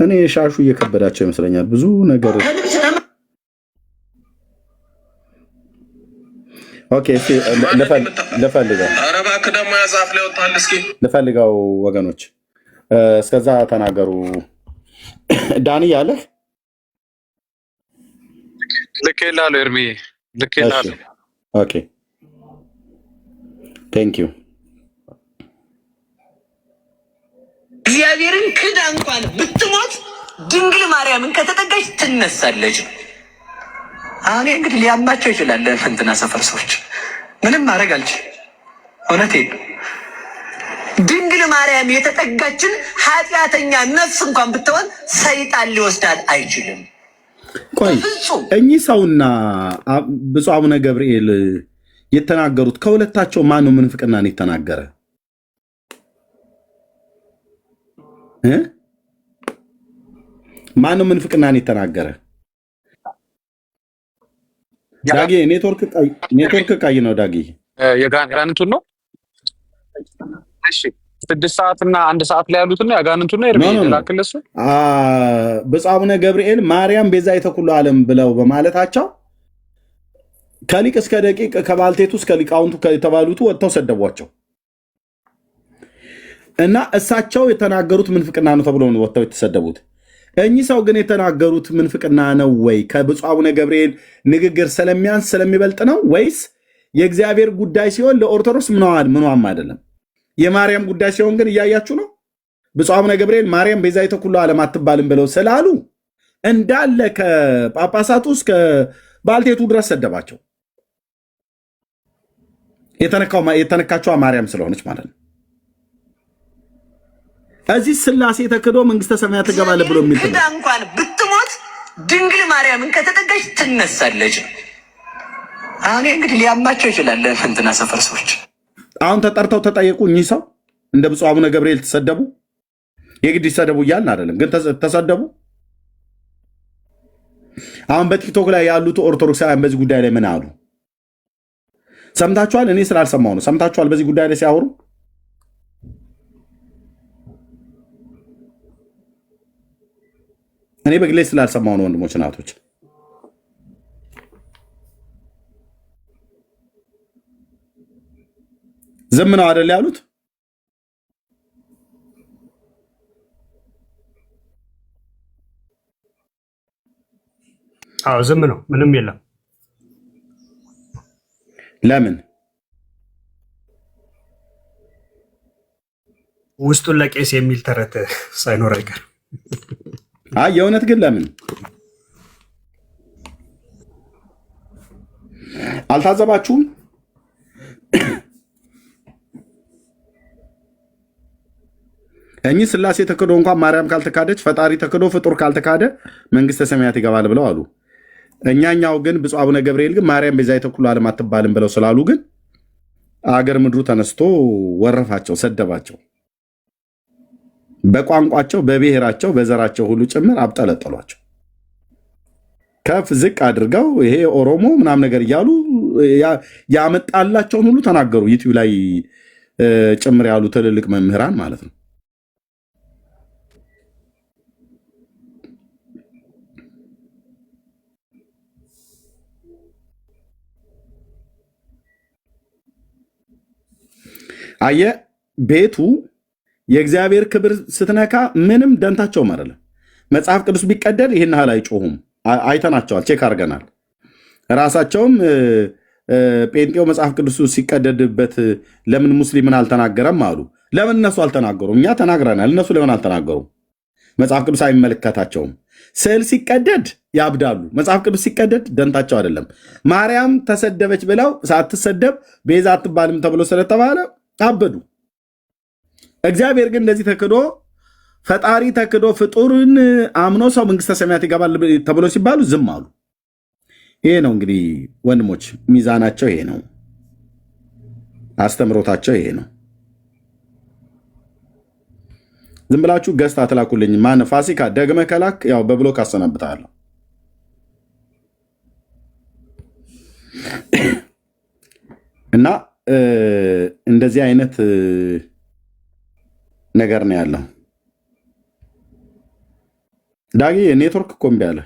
[SPEAKER 1] እኔ ሻሹ እየከበዳቸው ይመስለኛል ብዙ ነገር። ኦኬ እስቲ ልፈልገው።
[SPEAKER 10] ኧረ እባክህ ደግሞ ያዛፍ ላይ ወጣል። እስኪ
[SPEAKER 1] ልፈልገው ወገኖች፣ እስከዛ ተናገሩ። ዳኒ ያለህ
[SPEAKER 8] ልክ ይላል ኤርሚ ልክ ይላል።
[SPEAKER 1] ኦኬ ቴንክ ዩ።
[SPEAKER 9] እግዚአብሔርን ክዳ እንኳን ብትሞት ድንግል ማርያምን ከተጠጋች ትነሳለች። እኔ እንግዲህ ሊያማቸው ይችላል እንትና ሰፈር ሰዎች ምንም ማድረግ አልችልም። እውነቴን ድንግል ማርያም የተጠጋችን ኃጢአተኛ ነፍስ እንኳን ብትሆን ሰይጣን ሊወስዳት አይችልም።
[SPEAKER 1] ቆይ እኚህ ሰውና ብፁዕ አቡነ ገብርኤል የተናገሩት ከሁለታቸው ማን ነው ምንፍቅናን የተናገረ? ማን ነው ምንፍቅናን የተናገረ? ዳጊ ኔትወርክ ቀይ ነው። ዳጊ
[SPEAKER 8] የጋንንቱን ነው። እሺ 6 ሰዓትና 1 ሰዓት ላይ ያሉትና የጋንንቱን ነው ኤርሚ ላክለሱ።
[SPEAKER 1] ብፁዕ አቡነ ገብርኤል ማርያም ቤዛዊተ ኩሉ ዓለም ብለው በማለታቸው ከሊቅ እስከ ደቂቅ ከባልቴቱ እስከ ሊቃውንቱ የተባሉት ወጥተው ሰደቧቸው እና እሳቸው የተናገሩት ምንፍቅና ነው ተብሎ ነው ወጥተው የተሰደቡት። እኚህ ሰው ግን የተናገሩት ምንፍቅና ነው ወይ ከብፁዕ አቡነ ገብርኤል ንግግር ስለሚያንስ ስለሚበልጥ ነው ወይስ የእግዚአብሔር ጉዳይ ሲሆን ለኦርቶዶክስ ምኗም አይደለም? የማርያም ጉዳይ ሲሆን ግን እያያችሁ ነው። ብፁዕ አቡነ ገብርኤል ማርያም ቤዛዊተ ኩሉ ዓለም አትባልም ብለው ስላሉ እንዳለ ከጳጳሳቱ እስከ ባልቴቱ ድረስ ሰደባቸው። የተነካቸዋ ማርያም ስለሆነች ማለት ነው። እዚህ ስላሴ ተክዶ መንግስተ ሰማያት ትገባለህ ብሎ የሚል
[SPEAKER 9] ክዳ እንኳን ብትሞት ድንግል ማርያምን ከተጠጋች ትነሳለች። እኔ እንግዲህ ሊያማቸው ይችላል እንትና ሰፈር ሰዎች።
[SPEAKER 1] አሁን ተጠርተው ተጠየቁ። እኚህ ሰው እንደ ብፁዕ አቡነ ገብርኤል ተሰደቡ። የግድ ይሰደቡ እያልን አይደለም፣ ግን ተሰደቡ። አሁን በቲክቶክ ላይ ያሉት ኦርቶዶክሳውያን በዚህ ጉዳይ ላይ ምን አሉ ሰምታችኋል? እኔ ስላልሰማሁ ነው። ሰምታችኋል? በዚህ ጉዳይ ላይ ሲያወሩ እኔ በግሌ ስላልሰማሁ ነው። ወንድሞች እናቶች፣ ዝም ነው አይደል ያሉት?
[SPEAKER 11] አዎ ዝም ነው፣ ምንም የለም።
[SPEAKER 1] ለምን?
[SPEAKER 11] ውስጡን ለቄስ የሚል ተረት ሳይኖር አይቀር።
[SPEAKER 1] የእውነት ግን ለምን አልታዘባችሁም? እኚህ ስላሴ ተክዶ እንኳን ማርያም ካልተካደች ፈጣሪ ተክዶ ፍጡር ካልተካደ መንግስተ ሰማያት ይገባል ብለው አሉ። እኛኛው ግን ብፁዕ አቡነ ገብርኤል ግን ማርያም ቤዛዊተ ኩሉ ዓለም አትባልም ብለው ስላሉ ግን አገር ምድሩ ተነስቶ ወረፋቸው፣ ሰደባቸው። በቋንቋቸው፣ በብሔራቸው፣ በዘራቸው ሁሉ ጭምር አብጠለጠሏቸው። ከፍ ዝቅ አድርገው ይሄ ኦሮሞ ምናም ነገር እያሉ ያመጣላቸውን ሁሉ ተናገሩ። ዩቲዩብ ላይ ጭምር ያሉ ትልልቅ መምህራን ማለት ነው። አየ ቤቱ የእግዚአብሔር ክብር ስትነካ ምንም ደንታቸውም አይደለም። መጽሐፍ ቅዱስ ቢቀደድ ይህን ያህል አይጮሁም። አይተናቸዋል፣ ቼክ አድርገናል። ራሳቸውም ጴንጤው መጽሐፍ ቅዱሱ ሲቀደድበት ለምን ሙስሊምን አልተናገረም አሉ። ለምን እነሱ አልተናገሩም? እኛ ተናግረናል። እነሱ ለምን አልተናገሩም? መጽሐፍ ቅዱስ አይመለከታቸውም። ስዕል ሲቀደድ ያብዳሉ። መጽሐፍ ቅዱስ ሲቀደድ ደንታቸው አይደለም። ማርያም ተሰደበች ብለው ሳትሰደብ ቤዛ አትባልም ተብሎ ስለተባለ አበዱ። እግዚአብሔር ግን እንደዚህ ተክዶ ፈጣሪ ተክዶ ፍጡርን አምኖ ሰው መንግስተ ሰማያት ይገባል ተብሎ ሲባሉ ዝም አሉ። ይሄ ነው እንግዲህ ወንድሞች፣ ሚዛናቸው ይሄ ነው። አስተምሮታቸው ይሄ ነው። ዝም ብላችሁ ገዝታ አትላኩልኝ። ማን ፋሲካ ደግመ ከላክ ያው በብሎክ አሰናብታለሁ። እና እንደዚህ አይነት ነገር ነው ያለው። ዳጊ ኔትወርክ እኮ እምቢ አለ።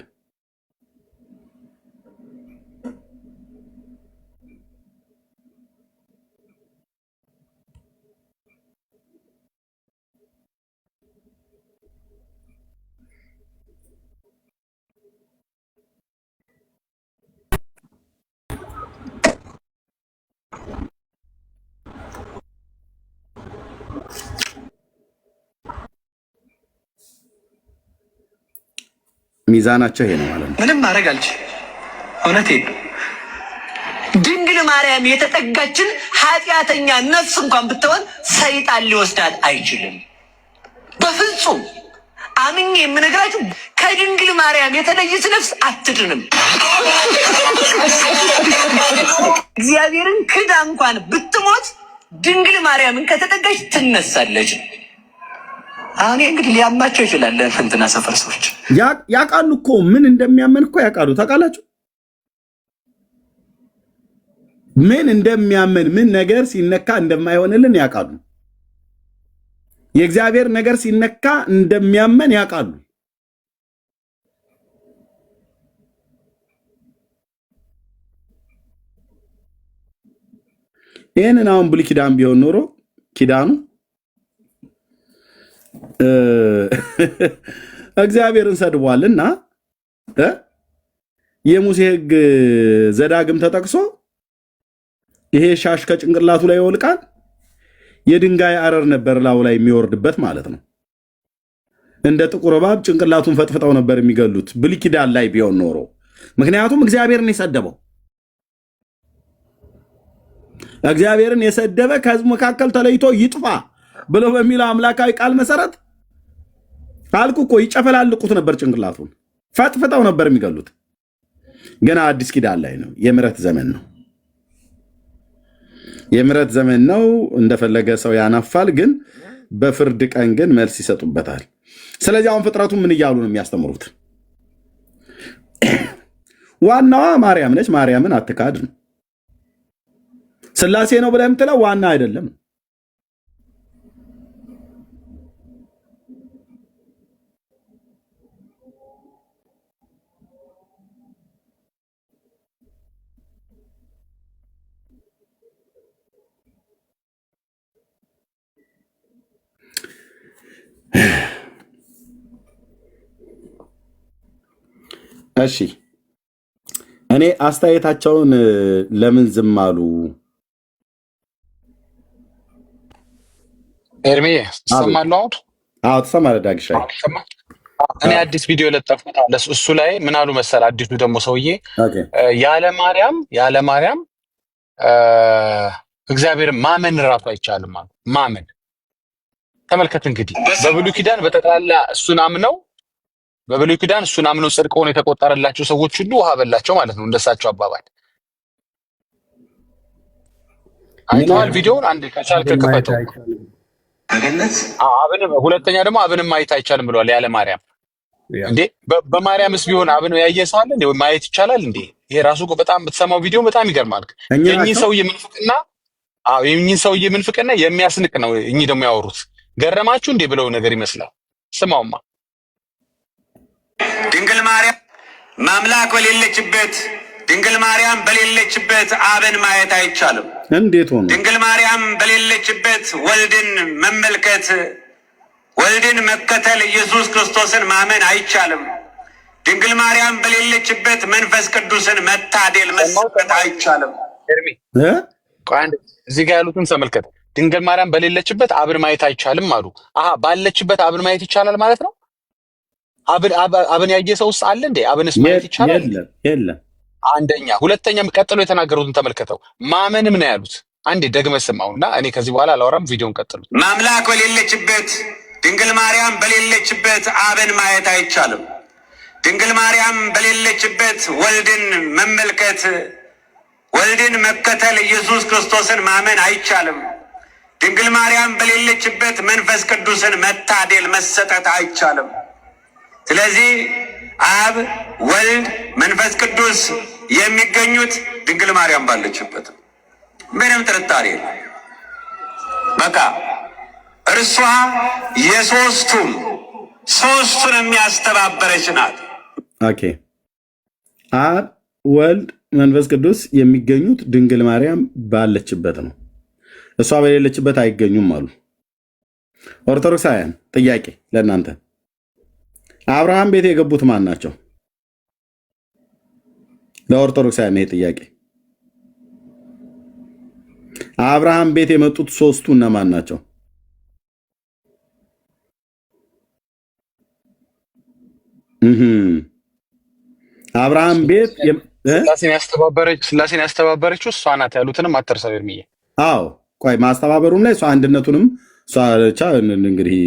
[SPEAKER 1] ሚዛናቸው ይሄ ነው ማለት ነው።
[SPEAKER 9] ምንም ማድረግ አልችልም። እውነቴን ነው። ድንግል ማርያም የተጠጋችን ኃጢአተኛ ነፍስ እንኳን ብትሆን ሰይጣን ሊወስዳት አይችልም በፍጹም። አምኜ የምነግራችሁ ከድንግል ማርያም የተለየች ነፍስ አትድንም። እግዚአብሔርን ክዳ እንኳን ብትሞት ድንግል ማርያምን ከተጠጋች ትነሳለች። አሁን እንግዲህ ሊያማቸው ይችላል። እንትና ሰፈር ሰዎች
[SPEAKER 1] ያውቃሉ እኮ ምን እንደሚያመን እኮ ያውቃሉ። ታውቃላችሁ ምን እንደሚያመን ምን ነገር ሲነካ እንደማይሆንልን ያውቃሉ። የእግዚአብሔር ነገር ሲነካ እንደሚያመን ያውቃሉ። ይህንን አሁን ብሉይ ኪዳን ቢሆን ኖሮ ኪዳኑ እግዚአብሔርን ሰድቧልና የሙሴ ሕግ ዘዳግም ተጠቅሶ ይሄ ሻሽ ከጭንቅላቱ ላይ ይወልቃል፣ የድንጋይ አረር ነበር ላዩ ላይ የሚወርድበት ማለት ነው። እንደ ጥቁር እባብ ጭንቅላቱን ፈጥፍጠው ነበር የሚገሉት ብሉይ ኪዳን ላይ ቢሆን ኖሮ። ምክንያቱም እግዚአብሔርን የሰደበው እግዚአብሔርን የሰደበ ከሕዝቡ መካከል ተለይቶ ይጥፋ ብሎ በሚለው አምላካዊ ቃል መሰረት አልኩ እኮ ይጨፈላልቁት ነበር፣ ጭንቅላቱን ፈጥፍጠው ነበር የሚገሉት። ገና አዲስ ኪዳን ላይ ነው። የምሕረት ዘመን ነው። የምሕረት ዘመን ነው። እንደፈለገ ሰው ያናፋል፣ ግን በፍርድ ቀን ግን መልስ ይሰጡበታል። ስለዚህ አሁን ፍጥረቱ ምን እያሉ ነው የሚያስተምሩት? ዋናዋ ማርያም ነች፣ ማርያምን አትካድ ነው። ስላሴ ነው ብለህ የምትለው ዋና አይደለም። እሺ እኔ አስተያየታቸውን ለምን ዝም አሉ?
[SPEAKER 8] ኤርሚ ትሰማለህ?
[SPEAKER 1] አዎ ትሰማለህ ዳግሻ?
[SPEAKER 8] እኔ አዲስ ቪዲዮ የለጠፍኩት አለ። እሱ ላይ ምን አሉ መሰል፣ አዲሱ ደግሞ ሰውዬ ያለ ማርያም እግዚአብሔርን ማመን ራሱ አይቻልም አሉ። ማመን ተመልከት እንግዲህ በብሉይ ኪዳን በጠቅላላ እሱን አምነው ጽድቅ ሆኖ የተቆጠረላቸው ሰዎች ሁሉ ውሃ በላቸው ማለት ነው። እንደሳቸው አባባል አይተዋል። ቪዲዮውን አንድ ከቻልክ ክፈተው። ሁለተኛ ደግሞ አብንም ማየት አይቻልም ብለዋል ያለ ማርያም። እንዴ በማርያምስ ቢሆን አብን ያየ ሰው አለ እንዴ? ማየት ይቻላል እንዴ? ይሄ ራሱ በጣም ብትሰማው ቪዲዮ በጣም ይገርማል። የእኚህ ሰውዬ ምንፍቅና የሚያስንቅ ነው። እኚህ ደግሞ ያወሩት ገረማችሁ እንዴ ብለው ነገር ይመስላል። ስማውማ
[SPEAKER 9] ድንግል ማርያም ማምላክ በሌለችበት ድንግል ማርያም በሌለችበት አብን ማየት አይቻልም።
[SPEAKER 1] እንዴት ሆነ?
[SPEAKER 9] ድንግል ማርያም በሌለችበት ወልድን መመልከት፣ ወልድን መከተል፣ ኢየሱስ ክርስቶስን ማመን አይቻልም። ድንግል ማርያም በሌለችበት መንፈስ ቅዱስን መታደል መስጠት አይቻልም።
[SPEAKER 8] እዚህ ጋር ያሉትን ተመልከት። ድንግል ማርያም በሌለችበት አብን ማየት አይቻልም አሉ። ባለችበት አብን ማየት ይቻላል ማለት ነው። አብን ያየ ሰውስ አለ እንዴ? አብንስ ማየት ይቻላል?
[SPEAKER 1] የለም።
[SPEAKER 8] አንደኛ። ሁለተኛም ቀጥሎ የተናገሩትን ተመልከተው። ማመንም ነው ያሉት። አንዴ ደግመህ ስማውና እኔ ከዚህ በኋላ አላወራም። ቪዲዮን ቀጥሉት።
[SPEAKER 9] ማምላክ በሌለችበት ድንግል ማርያም በሌለችበት አብን ማየት አይቻልም። ድንግል ማርያም በሌለችበት ወልድን መመልከት፣ ወልድን መከተል፣ ኢየሱስ ክርስቶስን ማመን አይቻልም። ድንግል ማርያም በሌለችበት መንፈስ ቅዱስን መታደል መሰጠት አይቻልም። ስለዚህ አብ፣ ወልድ፣ መንፈስ ቅዱስ የሚገኙት ድንግል ማርያም ባለችበት ምንም ጥርጣሬ የለም። በቃ እርሷ ሶስቱንም ያስተባበረች ናት።
[SPEAKER 1] ኦኬ። አብ ወልድ መንፈስ ቅዱስ የሚገኙት ድንግል ማርያም ባለችበት ነው። እሷ በሌለችበት አይገኙም አሉ ኦርቶዶክሳውያን። ጥያቄ ለእናንተ፣ አብርሃም ቤት የገቡት ማን ናቸው? ለኦርቶዶክሳውያን ይሄ ጥያቄ። አብርሃም ቤት የመጡት ሶስቱ እነማን ናቸው? አብርሃም ቤት
[SPEAKER 8] ስላሴን ያስተባበረችው እሷ ናት ያሉትንም አትርሳ ኤርሚዬ።
[SPEAKER 1] አዎ ቆይ፣ ማስተባበሩም ላይ እሷ አንድነቱንም እሷ ብቻ እንግዲህ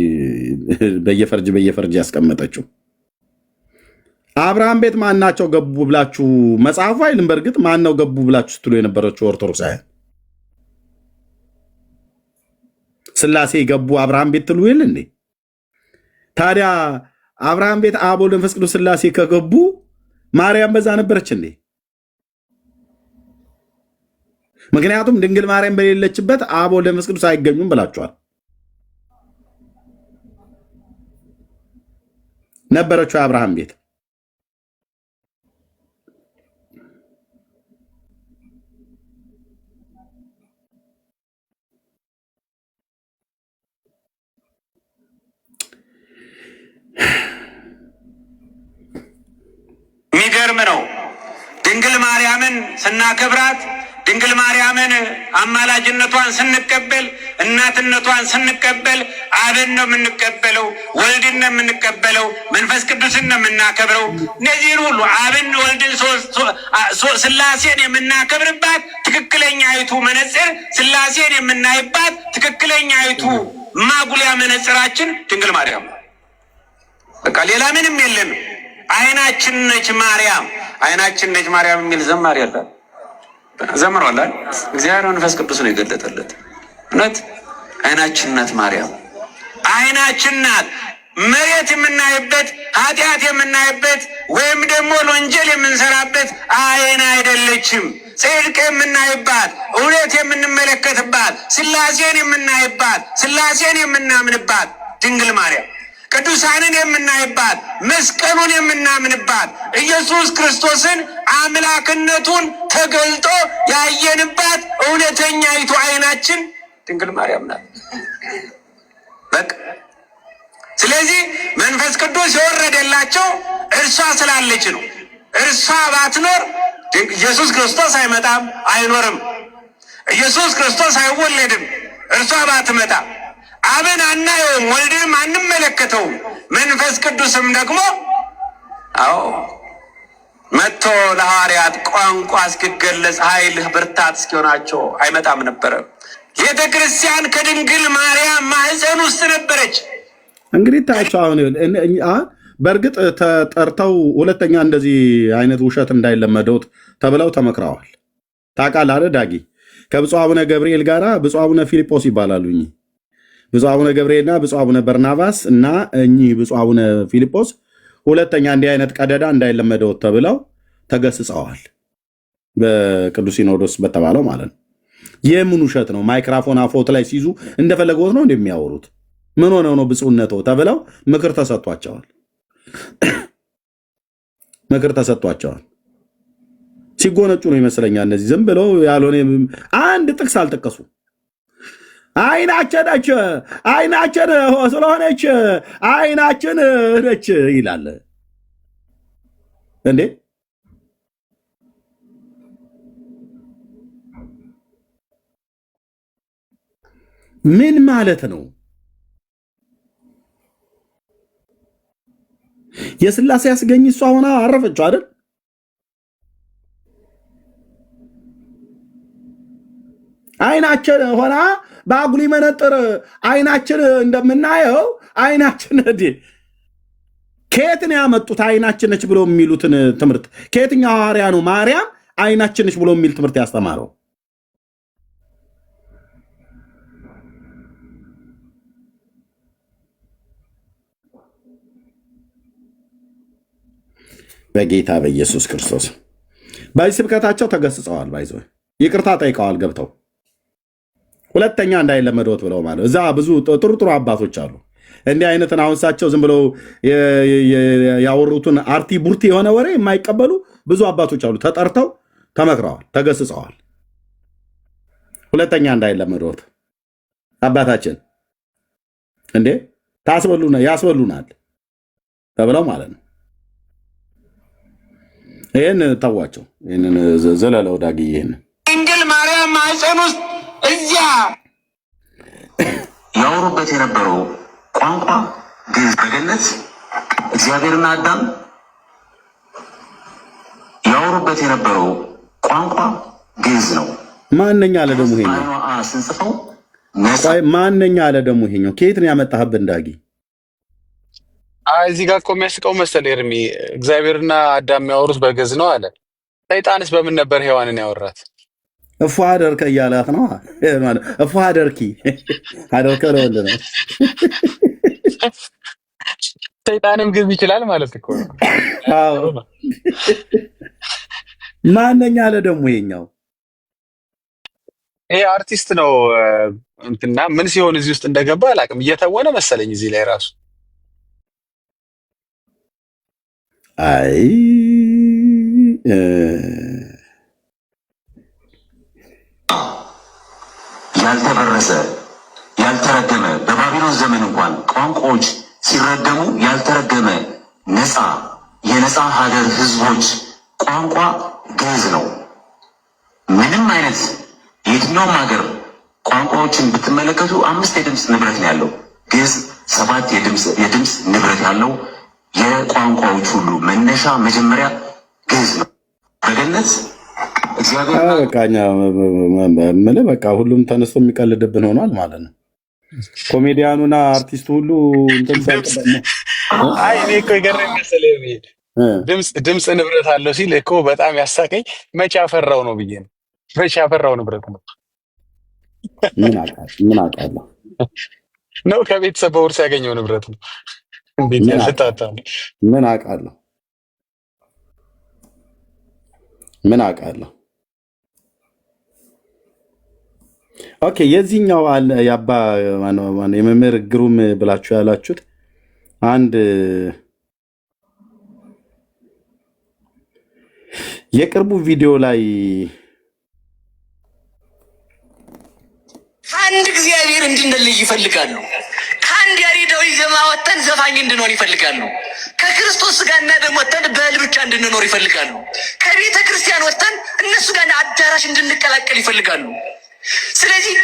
[SPEAKER 1] በየፈርጅ ያስቀመጠችው። አብርሃም ቤት ማን ናቸው ገቡ ብላችሁ መጽሐፉ አይልም። በእርግጥ ማን ነው ገቡ ብላችሁ ስትሉ የነበረችው ኦርቶዶክሳውያን? ስላሴ ገቡ አብርሃም ቤት ትሉ ይል እንዴ? ታዲያ አብርሃም ቤት አብ ወልድ መንፈስ ቅዱስ ስላሴ ከገቡ ማርያም በዛ ነበረች እንዴ? ምክንያቱም ድንግል ማርያም በሌለችበት አብ ወልድ መንፈስ ቅዱስ አይገኙም ብላችኋል። ነበረችው የአብርሃም ቤት?
[SPEAKER 9] የሚገርም ነው። ድንግል ማርያምን ስናከብራት፣ ድንግል ማርያምን አማላጅነቷን ስንቀበል፣ እናትነቷን ስንቀበል አብን ነው የምንቀበለው፣ ወልድን ነው የምንቀበለው፣ መንፈስ ቅዱስን ነው የምናከብረው። እነዚህን ሁሉ አብን፣ ወልድን፣ ስላሴን የምናከብርባት ትክክለኛይቱ መነጽር፣ ስላሴን የምናይባት ትክክለኛይቱ ማጉሊያ መነጽራችን ድንግል ማርያም። በቃ ሌላ ምንም የለም። አይናችን ነች ማርያም፣ አይናችን ነች ማርያም የሚል ዘማሪ አለ፣ ዘምሯል። እግዚአብሔር መንፈስ ቅዱስ ነው የገለጠለት። እውነት አይናችን ናት ማርያም፣ አይናችን ናት። መሬት የምናይበት፣ ኃጢአት የምናይበት ወይም ደግሞ ወንጀል የምንሰራበት አይን አይደለችም። ጽድቅ የምናይባት፣ እውነት የምንመለከትባት፣ ስላሴን የምናይባት፣ ስላሴን የምናምንባት ድንግል ማርያም፣ ቅዱሳንን የምናይባት፣ መስቀሉን የምናምንባት፣ ኢየሱስ ክርስቶስን አምላክነቱን ተገልጦ ያየንባት እውነተኛይቱ አይናችን ድንግል ማርያም ናት። በቃ ስለዚህ መንፈስ ቅዱስ የወረደላቸው እርሷ ስላለች ነው። እርሷ ባትኖር ኢየሱስ ክርስቶስ አይመጣም፣ አይኖርም። ኢየሱስ ክርስቶስ አይወለድም እርሷ ባትመጣ። አብን አናየውም፣ ወልድንም አንመለከተውም። መንፈስ ቅዱስም ደግሞ መጥቶ ለሐዋርያት ቋንቋ እስኪገለጽ ኃይል ብርታት እስኪሆናቸው አይመጣም ነበረ። ቤተ ክርስቲያን ከድንግል ማርያም ማህፀን ውስጥ ነበረች።
[SPEAKER 1] እንግዲህ ታቸው አሁን በእርግጥ ተጠርተው ሁለተኛ እንደዚህ አይነት ውሸት እንዳይለመደውት ተብለው ተመክረዋል። ታውቃለህ አይደል ዳጊ? ከብፁዕ አቡነ ገብርኤል ጋር ብፁዕ አቡነ ፊልጶስ ይባላሉ። ብፁዕ አቡነ ገብርኤልና ብፁዕ አቡነ በርናባስ እና እኚህ ብፁዕ አቡነ ፊልጶስ ሁለተኛ እንዲህ አይነት ቀደዳ እንዳይለመደውት ተብለው ተገስጸዋል። በቅዱስ ሲኖዶስ በተባለው ማለት ነው። የምን ውሸት ነው? ማይክራፎን አፎት ላይ ሲይዙ እንደፈለገውት ነው እንደሚያወሩት። ምን ሆነው ነው ብፁዕነቶ ተብለው ምክር ተሰጥቷቸዋል። ምክር ተሰጥቷቸዋል። ሲጎነጩ ነው ይመስለኛል። እነዚህ ዝም ብለው ያልሆነ አንድ ጥቅስ አልጠቀሱ። አይናችን ነች፣ አይናችን ስለሆነች አይናችን ነች ይላል እንዴ! ምን ማለት ነው? የስላሴ ያስገኝ እሷ ሆና አረፈችው አይደል? አይናችን ሆና በአጉሊ መነጥር አይናችን እንደምናየው አይናችን ከየት ነው ያመጡት? አይናችን ነች ብሎ የሚሉትን ትምህርት ከየትኛው ሐዋርያ ነው ማርያም አይናችን ነች ብሎ የሚል ትምህርት ያስተማረው? በጌታ በኢየሱስ ክርስቶስ በዚህ ስብከታቸው ተገስጸዋል። ባይዘ ይቅርታ ጠይቀዋል ገብተው ሁለተኛ እንዳይለመዶት ብለው ማለት እዛ ብዙ ጥሩ ጥሩ አባቶች አሉ። እንዲህ አይነትን አሁንሳቸው ዝም ብለው ያወሩትን አርቲ ቡርቲ የሆነ ወሬ የማይቀበሉ ብዙ አባቶች አሉ። ተጠርተው ተመክረዋል፣ ተገስጸዋል። ሁለተኛ እንዳይለመዶት አባታችን እንዴ ያስበሉናል ተብለው ማለት ነው። ይህን ተዋቸው። ይህንን ዘለለው ዳጊ ይህን
[SPEAKER 9] ድንግል ማርያም ማኅፀን ውስጥ እዚያ ያወሩበት የነበረው ቋንቋ ግዕዝ በገነት እግዚአብሔርና አዳም ያወሩበት የነበረው ቋንቋ ግዕዝ ነው።
[SPEAKER 1] ማንኛ አለ ደግሞ ይሄኛው
[SPEAKER 9] ስንጽፈው
[SPEAKER 1] ማንኛ አለ ደግሞ ይሄኛው ከየት ነው ያመጣህብን ዳጊ?
[SPEAKER 8] እዚህ ጋር እኮ የሚያስቀው መሰለህ ኤርሚ፣ እግዚአብሔርና አዳም ያወሩት በግዕዝ ነው አለ። ሰይጣንስ በምን ነበር ሔዋንን ያወራት?
[SPEAKER 1] እፉ አደርከ እያላት ነው። እፉ አደርኪ አደርከ ለወንድ ነው።
[SPEAKER 8] ሰይጣንም ግዕዝ ይችላል ማለት እኮ ነው።
[SPEAKER 1] ማንኛ አለ ደግሞ ይሄኛው?
[SPEAKER 8] ይሄ አርቲስት ነው እንትና ምን ሲሆን እዚህ ውስጥ እንደገባ አላውቅም። እየተወነ መሰለኝ እዚህ ላይ ራሱ
[SPEAKER 1] አይ
[SPEAKER 9] ያልተበረሰ ያልተረገመ በባቢሎን ዘመን እንኳን ቋንቋዎች ሲረገሙ ያልተረገመ ነፃ የነፃ ሀገር ህዝቦች ቋንቋ ግዕዝ ነው። ምንም አይነት የትኛውም ሀገር ቋንቋዎችን ብትመለከቱ 5 የድምፅ ንብረት ነው ያለው። ግዕዝ 7 የድምፅ ንብረት ያለው የቋንቋዎች ሁሉ መነሻ መጀመሪያ ግዕዝ ነው። በገነት
[SPEAKER 1] በቃ ሁሉም ተነስቶ የሚቀልድብን ሆኗል ማለት ነው። ኮሜዲያኑና አርቲስቱ ሁሉ
[SPEAKER 8] እኔ እኮ የገረመኝ መሰለኝ ድምፅ ንብረት አለው ሲል እኮ በጣም ያሳቀኝ። መቼ አፈራው ነው ብዬ ነው። መቼ አፈራው ንብረት ነው
[SPEAKER 1] ምን አውቃለሁ
[SPEAKER 8] ነው ከቤተሰብ በውርስ ያገኘው ንብረት ነው። እንዴት ያልታታ
[SPEAKER 1] ምን አውቃለሁ ምን አውቃለሁ። ኦኬ የዚህኛው ያባ የመምህር ግሩም ብላችሁ ያላችሁት አንድ የቅርቡ ቪዲዮ ላይ
[SPEAKER 9] አንድ እግዚአብሔር እንድንለይ ይፈልጋሉ። ከአንድ ያሬዳዊ ዜማ ወጥተን ዘፋኝ እንድንሆን ይፈልጋሉ። ከክርስቶስ ጋርና ደም ወጥተን በእህል ብቻ እንድንኖር ይፈልጋሉ። ከቤተ ክርስቲያን ወጥተን እነሱ ጋር አዳራሽ እንድንቀላቀል ይፈልጋሉ። ስለዚህ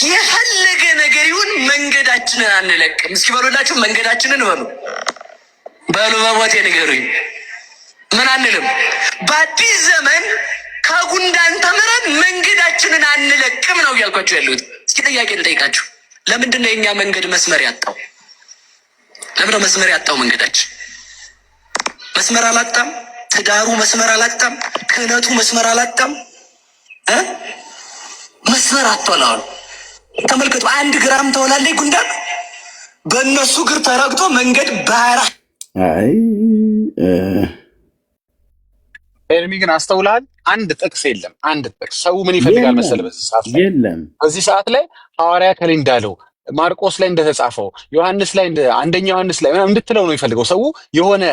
[SPEAKER 9] የፈለገ ነገር ይሁን መንገዳችንን አንለቅም። እስኪ በሉላችሁ መንገዳችንን በሉ በቦቴ ንገሩኝ። ምን አንልም። በአዲስ ዘመን ከጉንዳን ተምረን መንገዳችንን አንለቅም ነው እያልኳቸው ያሉት። እስኪ ጥያቄ ልጠይቃችሁ። ለምንድን ነው የኛ መንገድ መስመር ያጣው? ለምንድነው መስመር ያጣው? መንገዳችን መስመር አላጣም። ትዳሩ መስመር አላጣም። ክህነቱ መስመር አላጣም። መስመር አጥቷል። ተመልከቱ። 1 ግራም ተወላለይ ጉንዳን በእነሱ እግር ተረግጦ መንገድ ባራ።
[SPEAKER 8] ኤርሚ ግን አስተውልሃል? አንድ ጥቅስ የለም። አንድ ጥቅስ ሰው ምን ይፈልጋል መሰለህ? በዚህ ሰዓት ላይ በዚህ ሰዓት ላይ ሐዋርያ ከሌ እንዳለው ማርቆስ ላይ እንደተጻፈው ዮሐንስ ላይ አንደኛ ዮሐንስ ላይ እንድትለው ነው ይፈልገው። ሰው የሆነ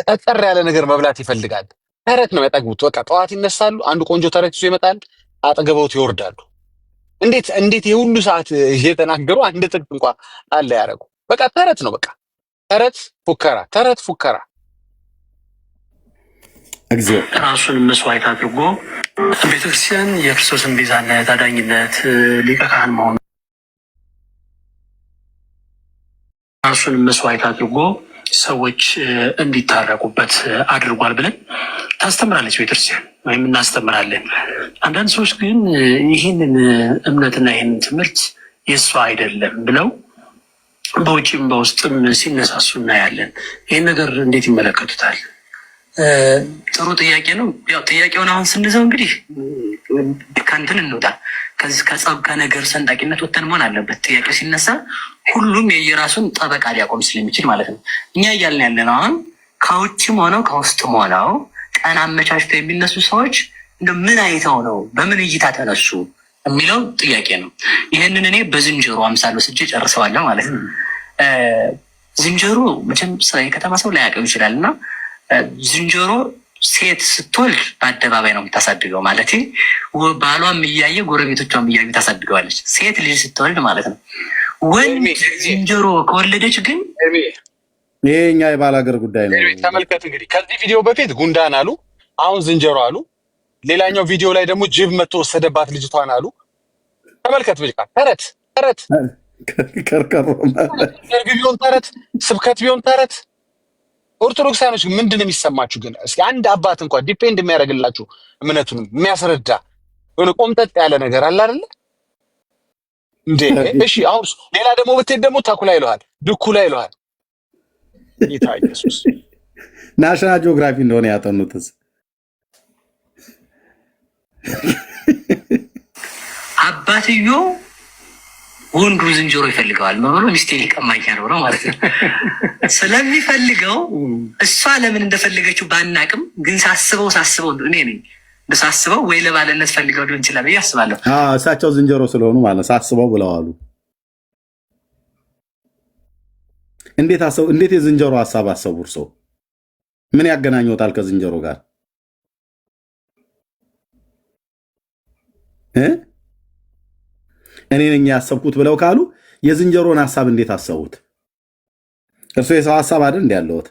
[SPEAKER 8] ጠጠር ያለ ነገር መብላት ይፈልጋል። ተረት ነው ያጠግቡት። በቃ ጠዋት ይነሳሉ፣ አንዱ ቆንጆ ተረት ይዞ ይመጣል፣ አጠገበውት ይወርዳሉ። እንዴት የሁሉ ሰዓት እየተናገሩ አንድ ጥቅስ እንኳን አለ ያደረጉ። በቃ ተረት ነው። በቃ ተረት ፉከራ፣ ተረት ፉከራ።
[SPEAKER 12] ራሱን መስዋዕት አድርጎ ቤተክርስቲያን የክርስቶስን ቤዛነት፣ አዳኝነት፣ ሊቀ ካህን መሆኑ ራሱን መስዋዕት አድርጎ ሰዎች እንዲታረቁበት አድርጓል ብለን ታስተምራለች ቤተክርስቲያን፣ ወይም እናስተምራለን። አንዳንድ ሰዎች ግን ይህንን እምነትና ይህንን ትምህርት የእሷ አይደለም ብለው በውጭም በውስጥም ሲነሳሱ እናያለን። ይህን ነገር እንዴት ይመለከቱታል? ጥሩ ጥያቄ ነው። ያው ጥያቄውን አሁን ስንዘው እንግዲህ ከእንትን እንውጣ፣ ከዚህ ከጸብ ከነገር ሰንጣቂነት ወተን መሆን አለበት። ጥያቄ ሲነሳ ሁሉም የየራሱን ጠበቃ ሊያቆም ስለሚችል ማለት ነው። እኛ እያልን ያለን አሁን ከውጭም ሆነው ከውስጥም ሆነው ቀን አመቻችተው የሚነሱ ሰዎች እንደ ምን አይተው ነው በምን እይታ ተነሱ የሚለው ጥያቄ ነው። ይህንን እኔ በዝንጀሮ አምሳል ወስጄ ጨርሰዋለሁ ማለት ነው።
[SPEAKER 9] ዝንጀሮ መቼም የከተማ ሰው ላያውቀው ይችላል እና ዝንጀሮ ሴት ስትወልድ በአደባባይ ነው የምታሳድገው። ማለት ባሏም እያየ ጎረቤቶቿም እያዩ ታሳድገዋለች። ሴት ልጅ ስትወልድ ማለት ነው። ወንድ ዝንጀሮ ከወለደች ግን
[SPEAKER 1] ይሄ እኛ የባላገር ጉዳይ ነው።
[SPEAKER 8] ተመልከት እንግዲህ ከዚህ ቪዲዮ በፊት ጉንዳን አሉ፣ አሁን ዝንጀሮ አሉ። ሌላኛው ቪዲዮ ላይ ደግሞ ጅብ መጥቶ ወሰደባት ልጅቷን አሉ። ተመልከት ብቻ ተረት
[SPEAKER 1] ከርከሮ
[SPEAKER 8] ቢሆን ተረት፣ ስብከት ቢሆን ተረት። ኦርቶዶክሳኖች ምንድን ነው የሚሰማችሁ ግን? እስኪ አንድ አባት እንኳን ዲፔንድ የሚያደርግላችሁ እምነቱን የሚያስረዳ የሆነ ቆምጠጥ ያለ ነገር አለ አይደለ እንዴ? እሺ አሁን ሌላ ደግሞ ብትሄድ ደግሞ ተኩላ ይለዋል፣ ድኩላ ይለዋል። ጌታ ኢየሱስ
[SPEAKER 1] ናሽናል ጂኦግራፊ እንደሆነ ያጠኑትስ
[SPEAKER 9] አባትዮ ወንዱ ዝንጀሮ ይፈልገዋል መብሎ ሚስቴ ሊቀማኝ ነው ማለት ነው። ስለሚፈልገው እሷ ለምን እንደፈለገችው ባናቅም ግን ሳስበው እኔ ነኝ ሳስበው ወይ ለባለነት ፈልገው ሊሆን ይችላል ብዬ አስባለሁ።
[SPEAKER 1] እሳቸው ዝንጀሮ ስለሆኑ ማለት ሳስበው ብለዋሉ። እንዴት የዝንጀሮ ሀሳብ አሰቡ? እርሶ ምን ያገናኘዎታል ከዝንጀሮ ጋር? እኔ ነኝ ያሰብኩት ብለው ካሉ የዝንጀሮን ሀሳብ እንዴት አሰቡት? እርሶ የሰው ሀሳብ አይደል እንዴ ያለዎት?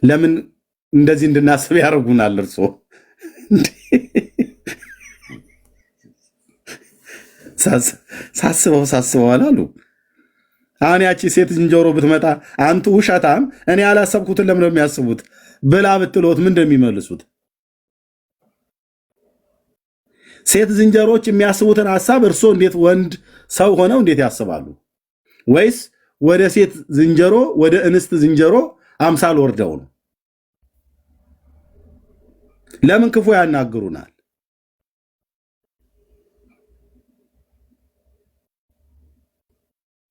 [SPEAKER 1] ለምን እንደዚህ እንድናስብ ያደርጉናል? እርሶ ሳስበው አላሉ። አሁን ያቺ ሴት ዝንጀሮ ብትመጣ አንቱ ውሸታም፣ እኔ ያላሰብኩትን ለምን ነው የሚያስቡት ብላ ብትሎት ምን እንደሚመልሱት? ሴት ዝንጀሮች የሚያስቡትን ሐሳብ እርሶ እንዴት ወንድ ሰው ሆነው እንዴት ያስባሉ? ወይስ ወደ ሴት ዝንጀሮ ወደ እንስት ዝንጀሮ አምሳል ወርደው ነው? ለምን ክፉ ያናግሩናል?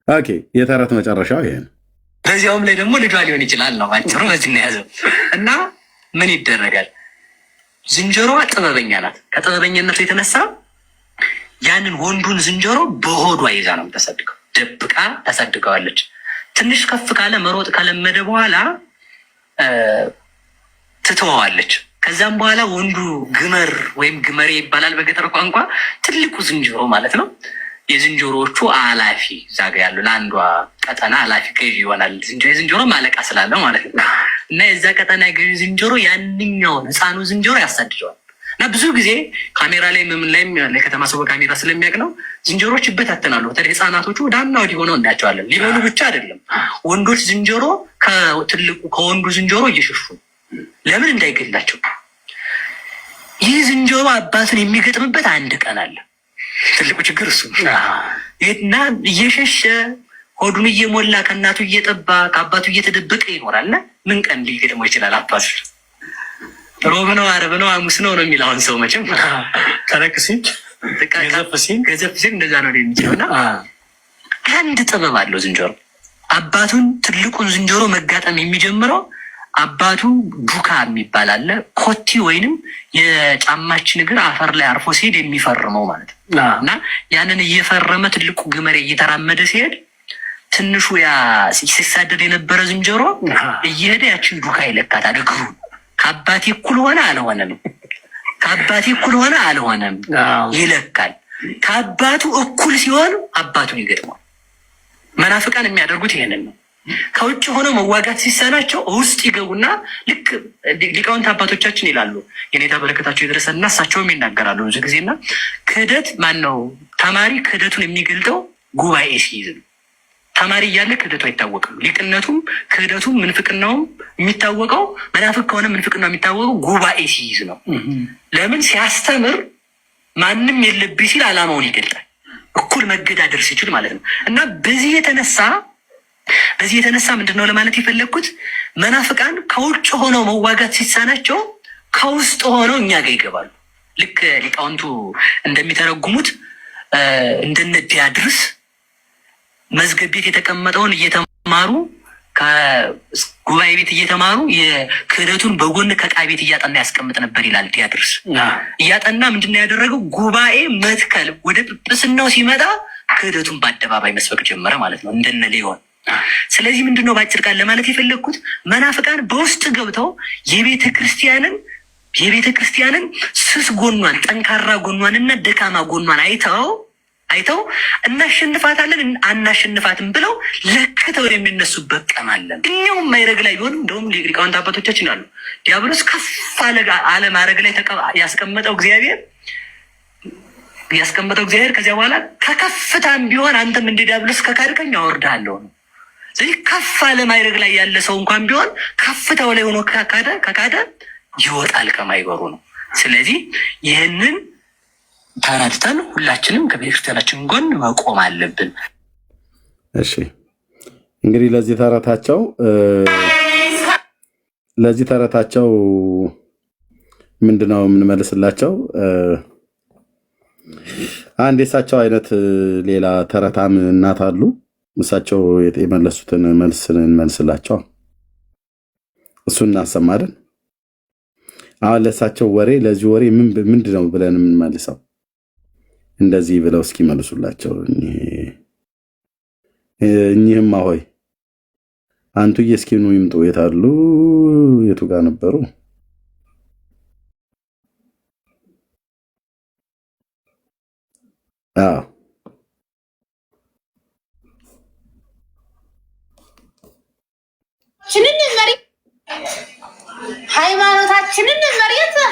[SPEAKER 1] ኦኬ፣ የተረት መጨረሻው ይሄ ነው።
[SPEAKER 9] በዚያውም ላይ ደግሞ ልጇ ሊሆን ይችላል ነው ባጭሩ። በዚህ ነው ያዘው እና ምን ይደረጋል? ዝንጀሮዋ ጥበበኛ ናት። ከጥበበኛነቱ የተነሳ ያንን ወንዱን ዝንጀሮ በሆዷ ይዛ ነው የምታሳድገው። ደብቃ ታሳድገዋለች። ትንሽ ከፍ ካለ መሮጥ ካለመደ በኋላ ትተዋዋለች። ከዛም በኋላ ወንዱ ግመር ወይም ግመሬ ይባላል በገጠር ቋንቋ፣ ትልቁ ዝንጀሮ ማለት ነው። የዝንጀሮዎቹ አላፊ ዛጋ ያሉ ለአንዷ ቀጠና አላፊ ገዢ ይሆናል። የዝንጀሮ ማለቃ ስላለው ማለት ነው። እና የዛ ቀጠና ገዢ ዝንጀሮ ያንኛውን ህፃኑ ዝንጀሮ ያሳድደዋል። እና ብዙ ጊዜ ካሜራ ላይ ምን ላይም ለከተማ ሰው በካሜራ ስለሚያውቅ ነው ዝንጀሮች ይበታተናሉ። በተለይ ህፃናቶቹ ወዳና ወዲህ ሆነው እናያቸዋለን። ሊበሉ ብቻ አይደለም፣ ወንዶች ዝንጀሮ ከትልቁ ከወንዱ ዝንጀሮ እየሸሹ ለምን እንዳይገላቸው። ይህ ዝንጀሮ አባቱን የሚገጥምበት አንድ ቀን አለ። ትልቁ ችግር እሱ እና እየሸሸ ሆዱን እየሞላ ከእናቱ እየጠባ ከአባቱ እየተደበቀ ይኖራል። ምን ቀን ሊገጥመው ይችላል? አባቱ ሮብ ነው፣ ዓርብ ነው፣ ሐሙስ ነው ነው የሚል አሁን ሰው መቼም ተረክ ሲል ገዘፍ ሲል እንደዛ ነው የሚችለው። እና አንድ ጥበብ አለው ዝንጀሮ። አባቱን ትልቁን ዝንጀሮ መጋጠም የሚጀምረው አባቱ ዱካ የሚባል አለ። ኮቲ ወይንም የጫማችን እግር አፈር ላይ አርፎ ሲሄድ የሚፈርመው ማለት ነው። እና ያንን እየፈረመ ትልቁ ግመሬ እየተራመደ ሲሄድ ትንሹ ያ ሲሳደድ የነበረ ዝንጀሮ እየሄደ ያችን ዱካ ይለካታል። እግሩ ከአባቴ እኩል ሆነ አልሆነም፣ ከአባቴ እኩል ሆነ አልሆነም ይለካል። ከአባቱ እኩል ሲሆን አባቱን ይገጥመዋል። መናፍቃን የሚያደርጉት ይሄንን ነው። ከውጭ ሆነው መዋጋት ሲሳናቸው ውስጥ ይገቡና ልክ ሊቃውንት አባቶቻችን ይላሉ፣ የኔታ በረከታቸው ይድረሰንና እሳቸውም ይናገራሉ ብዙ ጊዜና ክህደት ማነው ተማሪ ክህደቱን የሚገልጠው ጉባኤ ሲይዝ ነው። ተማሪ እያለ ክህደቱ አይታወቅም። ሊቅነቱም ክህደቱም ምንፍቅናውም የሚታወቀው መናፍቅ ከሆነ ምንፍቅናው የሚታወቀው ጉባኤ ሲይዝ ነው። ለምን ሲያስተምር ማንም የለብኝ ሲል ዓላማውን ይገልጣል። እኩል መገዳደር ሲችል ማለት ነው። እና በዚህ የተነሳ ምንድነው ለማለት የፈለግኩት መናፍቃን ከውጭ ሆነው መዋጋት ሲሳናቸው ከውስጥ ሆነው እኛ ጋር ይገባሉ። ልክ ሊቃውንቱ እንደሚተረጉሙት እንደነ ዲያድርስ መዝገብ ቤት የተቀመጠውን እየተማሩ ከጉባኤ ቤት እየተማሩ የክህደቱን በጎን ከዕቃ ቤት እያጠና ያስቀምጥ ነበር ይላል ዲያድርስ። እያጠና ምንድነው ያደረገው? ጉባኤ መትከል ወደ ጵጵስናው ሲመጣ ክህደቱን በአደባባይ መስበክ ጀመረ ማለት ነው፣ እንደነ ሊሆን። ስለዚህ ምንድነው በአጭር ቃል ለማለት የፈለግኩት መናፍቃን በውስጥ ገብተው የቤተ ክርስቲያንን ስስ ጎኗን፣ ጠንካራ ጎኗን እና ደካማ ጎኗን አይተው እናሸንፋታለን አናሸንፋትም ብለው ለክተው የሚነሱበት ቀን አለ። እኛውም ማይረግ ላይ ቢሆንም እንደውም ሊቃውንት አባቶቻችን አሉ ዲያብሎስ ከፍ አለ ማረግ ላይ ያስቀመጠው እግዚአብሔር ከዚያ በኋላ ከከፍታም ቢሆን አንተም እንደ ዲያብሎስ ከካድከኝ አወርድሃለሁ ነው። ስለዚህ ከፍ አለ ማይረግ ላይ ያለ ሰው እንኳን ቢሆን ከፍታው ላይ ሆኖ ከካደ ይወጣል ከማይበሩ ነው። ስለዚህ ይህንን ተረድተን ሁላችንም ከቤተክርስቲያናችን ጎን መቆም አለብን።
[SPEAKER 1] እሺ እንግዲህ ለዚህ ተረታቸው ምንድነው የምንመልስላቸው? አንድ የሳቸው አይነት ሌላ ተረታም እናት አሉ። እሳቸው የመለሱትን መልስ እንመልስላቸው። እሱን እናሰማለን። አሁን ለእሳቸው ወሬ ለዚህ ወሬ ምንድነው ብለን የምንመልሰው? እንደዚህ ብለው እስኪ መልሱላቸው። እኚህማ ሆይ አንቱዬ እስኪ ኑ ይምጡ። የታሉ? የቱ ጋር ነበሩ? አዎ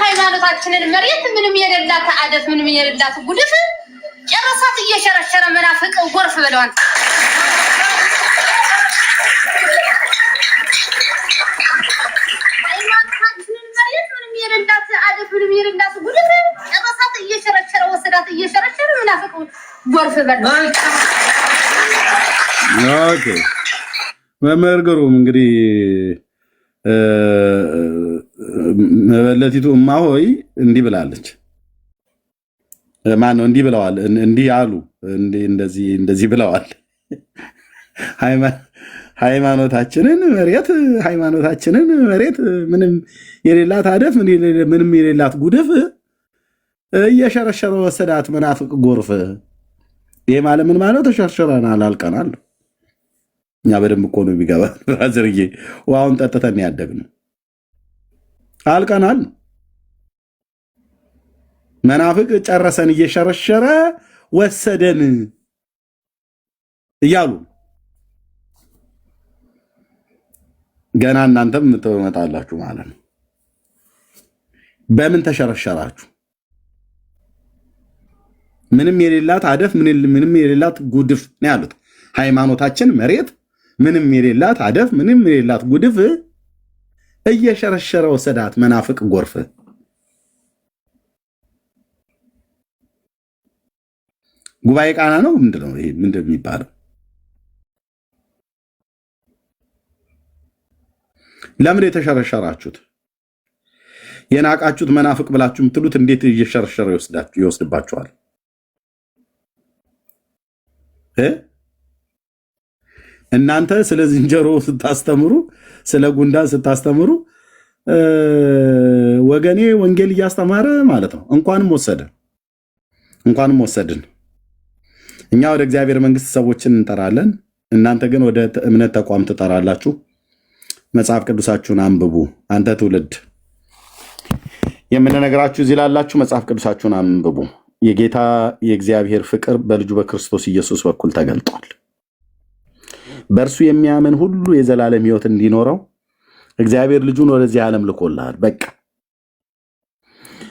[SPEAKER 13] ሃይማኖታችንን መሬት ምንም የሌላት አደፍ ምንም የሌላት ጉድፍ ጨረሳት እየሸረሸረ መናፍቅ ጎርፍ ብለዋል። ሃይማኖታችንን መሬት ምንም የሌላት አደፍ ምንም የሌላት ጉድፍ ጨረሳት እየሸረሸረ ወሰዳት እየሸረሸረ መናፍቅ ጎርፍ ብለዋል።
[SPEAKER 1] ኦኬ መምህር ግሩም እንግዲህ መበለቲቱ እማሆይ እንዲህ ብላለች። ማን ነው እንዲህ ብለዋል? እንዲህ አሉ። እንደዚህ ብለዋል። ሃይማኖታችንን መሬት ምንም የሌላት አደፍ ምንም የሌላት ጉድፍ እየሸረሸረ ወሰዳት መናፍቅ ጎርፍ። ይሄ ማለት ምን ማለት? ተሸርሽረናል፣ አልቀናል። እኛ በደንብ እኮ ነው የሚገባ ብራዘርዬ። ውሃውን ጠጥተን ያደግነው አልቀናል። መናፍቅ ጨረሰን እየሸረሸረ ወሰደን እያሉ ገና እናንተም ትመጣላችሁ ማለት ነው። በምን ተሸረሸራችሁ? ምንም የሌላት አደፍ ምንም የሌላት ጉድፍ ነው ያሉት። ሃይማኖታችን መሬት ምንም የሌላት አደፍ ምንም የሌላት ጉድፍ እየሸረሸረ ወሰዳት መናፍቅ ጎርፍ። ጉባኤ ቃና ነው ምንድነው? ይሄ ምንድን የሚባለው? ለምን የተሸረሸራችሁት? የናቃችሁት መናፍቅ ብላችሁ የምትሉት እንዴት እየሸረሸረ ይወስድባችኋል? እናንተ ስለ ዝንጀሮ ስታስተምሩ፣ ስለ ጉንዳን ስታስተምሩ ወገኔ ወንጌል እያስተማረ ማለት ነው። እንኳንም ወሰድን። እኛ ወደ እግዚአብሔር መንግስት ሰዎችን እንጠራለን፣ እናንተ ግን ወደ እምነት ተቋም ትጠራላችሁ። መጽሐፍ ቅዱሳችሁን አንብቡ። አንተ ትውልድ የምንነግራችሁ እዚህ ላላችሁ መጽሐፍ ቅዱሳችሁን አንብቡ። የጌታ የእግዚአብሔር ፍቅር በልጁ በክርስቶስ ኢየሱስ በኩል ተገልጧል። በእርሱ የሚያምን ሁሉ የዘላለም ሕይወት እንዲኖረው እግዚአብሔር ልጁን ወደዚህ ዓለም ልኮልሃል። በቃ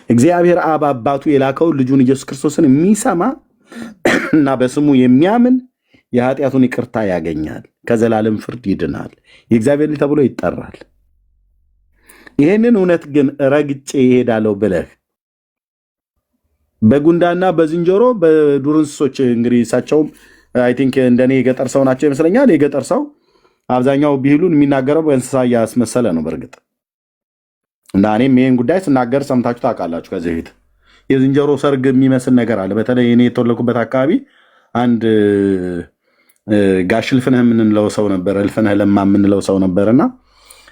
[SPEAKER 1] እግዚአብሔር አብ አባቱ የላከውን ልጁን ኢየሱስ ክርስቶስን የሚሰማ እና በስሙ የሚያምን የኃጢአቱን ይቅርታ ያገኛል፣ ከዘላለም ፍርድ ይድናል፣ የእግዚአብሔር ልጅ ተብሎ ይጠራል። ይህንን እውነት ግን ረግጬ ይሄዳለሁ ብለህ በጉንዳና በዝንጀሮ በዱር እንስሶች እንግዲህ እሳቸውም አይ ቲንክ እንደኔ የገጠር ሰው ናቸው ይመስለኛል። የገጠር ሰው አብዛኛው ቢህሉን የሚናገረው በእንስሳ እያስመሰለ ነው በእርግጥ እና እኔም ይህን ጉዳይ ስናገር ሰምታችሁ ታውቃላችሁ። ከዚህ በፊት የዝንጀሮ ሰርግ የሚመስል ነገር አለ። በተለይ እኔ የተወለድኩበት አካባቢ አንድ ጋሽ እልፍነህ የምንለው ሰው ነበር፣ እልፍነህ ለማ የምንለው ሰው ነበርና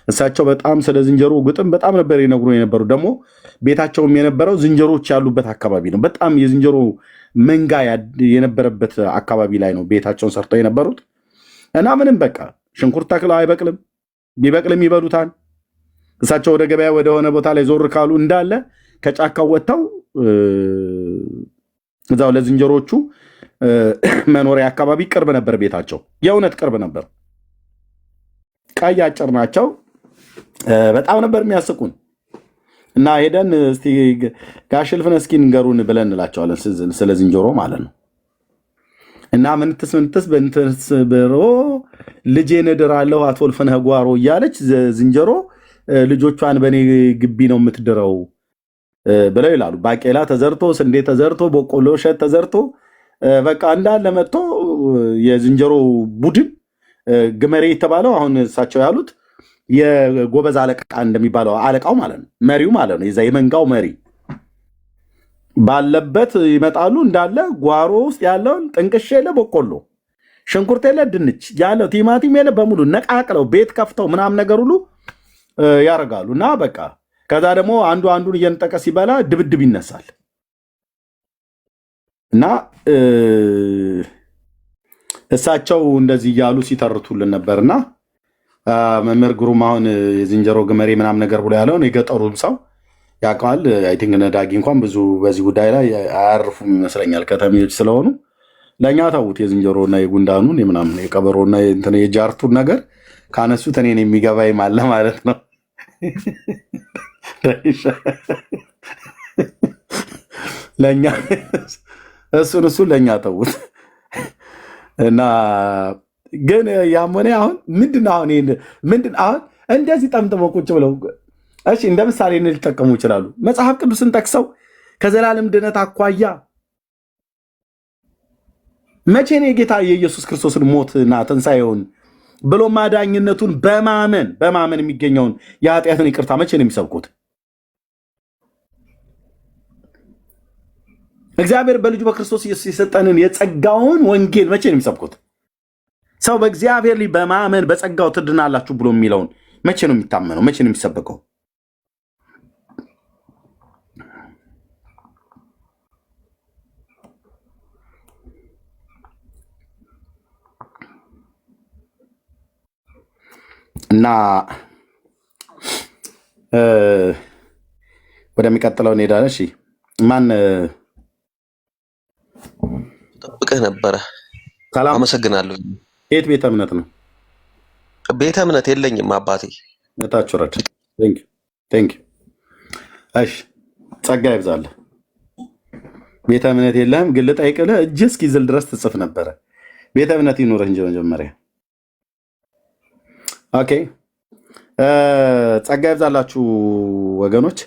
[SPEAKER 1] እሳቸው በጣም ስለ ዝንጀሮ ግጥም በጣም ነበር ይነግሩ የነበሩ። ደግሞ ቤታቸውም የነበረው ዝንጀሮች ያሉበት አካባቢ ነው። በጣም የዝንጀሮ መንጋ የነበረበት አካባቢ ላይ ነው ቤታቸውን ሰርተው የነበሩት እና ምንም በቃ ሽንኩርት ተክለው አይበቅልም፣ ቢበቅልም ይበሉታል። እሳቸው ወደ ገበያ ወደሆነ ቦታ ላይ ዞር ካሉ እንዳለ ከጫካው ወጥተው እዛው ለዝንጀሮቹ መኖሪያ አካባቢ ቅርብ ነበር ቤታቸው። የእውነት ቅርብ ነበር። ቀይ አጭር ናቸው። በጣም ነበር የሚያስቁን እና ሄደን እስቲ ጋሽ እልፍነህ እስኪ ንገሩን ብለን እንላቸዋለን ስለ ዝንጀሮ ማለት ነው። እና ምንትስ በእንትስ ብሮ ልጄን እድራለሁ አቶ እልፍነህ ጓሮ እያለች ዝንጀሮ ልጆቿን በእኔ ግቢ ነው የምትድረው ብለው ይላሉ። ባቄላ ተዘርቶ፣ ስንዴ ተዘርቶ፣ በቆሎ እሸት ተዘርቶ በቃ እንዳለ መጥቶ የዝንጀሮ ቡድን ግመሬ የተባለው አሁን እሳቸው ያሉት የጎበዝ አለቃ እንደሚባለው አለቃው ማለት ነው፣ መሪው ማለት ነው። የዛ የመንጋው መሪ ባለበት ይመጣሉ። እንዳለ ጓሮ ውስጥ ያለውን ጥንቅሽ የለ በቆሎ፣ ሽንኩርት የለ ድንች ያለው ቲማቲም የለ በሙሉ ነቃቅለው ቤት ከፍተው ምናምን ነገር ሁሉ ያደርጋሉ። እና በቃ ከዛ ደግሞ አንዱ አንዱን እየነጠቀ ሲበላ ድብድብ ይነሳል። እና እሳቸው እንደዚህ እያሉ ሲተርቱልን ነበርና መምህር ግሩም አሁን የዝንጀሮ ግመሬ ምናምን ነገር ብሎ ያለውን የገጠሩም ሰው ያውቀዋል። አይ ቲንክ ነዳጊ እንኳን ብዙ በዚህ ጉዳይ ላይ አያርፉም ይመስለኛል ከተሜዎች ስለሆኑ። ለእኛ ተዉት። የዝንጀሮና የጉንዳኑን የምናምን የቀበሮና የጃርቱን ነገር ካነሱት እኔን የሚገባኝ አለ ማለት ነው። ለእኛ እሱን ለእኛ ተዉት እና ግን ያሞኔ አሁን ምንድን አሁን እንደዚህ ጠምጥመው ቁጭ ብለው እሺ እንደ ምሳሌ ሊጠቀሙ ይችላሉ። መጽሐፍ ቅዱስን ጠቅሰው ከዘላለም ድነት አኳያ መቼ ነው የጌታ የኢየሱስ ክርስቶስን ሞትና ትንሣኤውን ብሎ ማዳኝነቱን በማመን የሚገኘውን የኃጢአትን ይቅርታ መቼ ነው የሚሰብኩት? እግዚአብሔር በልጁ በክርስቶስ ኢየሱስ የሰጠንን የጸጋውን ወንጌል መቼ ነው የሚሰብኩት? ሰው በእግዚአብሔር ላይ በማመን በጸጋው ትድናላችሁ ብሎ የሚለውን መቼ ነው የሚታመነው? መቼ ነው የሚሰበከው? እና ወደሚቀጥለው እንሄዳለን። እሺ ማን
[SPEAKER 14] ጠብቀህ ነበረ?
[SPEAKER 1] ሰላም፣
[SPEAKER 14] አመሰግናለሁ።
[SPEAKER 1] የት ቤተ እምነት ነው?
[SPEAKER 14] ቤተ እምነት የለኝም አባቴ።
[SPEAKER 1] ነታችሁ ረድ ቴንክ ዩ። እሺ ጸጋ ይብዛልህ። ቤተ እምነት የለህም ግን ልጠይቅልህ እጅ እስኪዝል ድረስ ትጽፍ ነበረ። ቤተ እምነት ይኑርህ እንጂ መጀመሪያ። ኦኬ ጸጋ ይብዛላችሁ ወገኖች።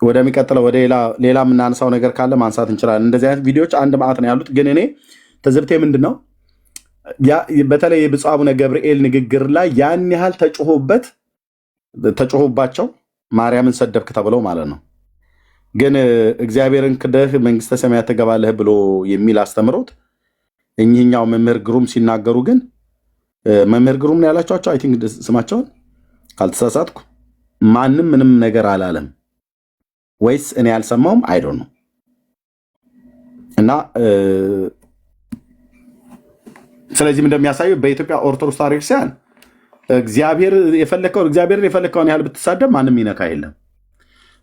[SPEAKER 1] ወደሚቀጥለው ወደ ሌላ የምናነሳው ነገር ካለ ማንሳት እንችላለን። እንደዚህ አይነት ቪዲዮዎች አንድ ማዕት ነው ያሉት። ግን እኔ ትዝብቴ ምንድን ነው በተለይ የብፁዕ አቡነ ገብርኤል ንግግር ላይ ያን ያህል ተጮሆባቸው ማርያምን ሰደብክ ተብለው ማለት ነው። ግን እግዚአብሔርን ክደህ መንግስተ ሰማያት ትገባለህ ብሎ የሚል አስተምሮት እኚህኛው መምህር ግሩም ሲናገሩ ግን መምህር ግሩም ነው ያላቸዋቸው። አይ ቲንክ ስማቸውን ካልተሳሳትኩ ማንም ምንም ነገር አላለም ወይስ እኔ ያልሰማውም አይዶን ነው። እና ስለዚህም እንደሚያሳየው በኢትዮጵያ ኦርቶዶክስ ታሪክሲያን እግዚአብሔርን የፈለከውን ያህል ብትሳደብ ማንም ይነካ የለም።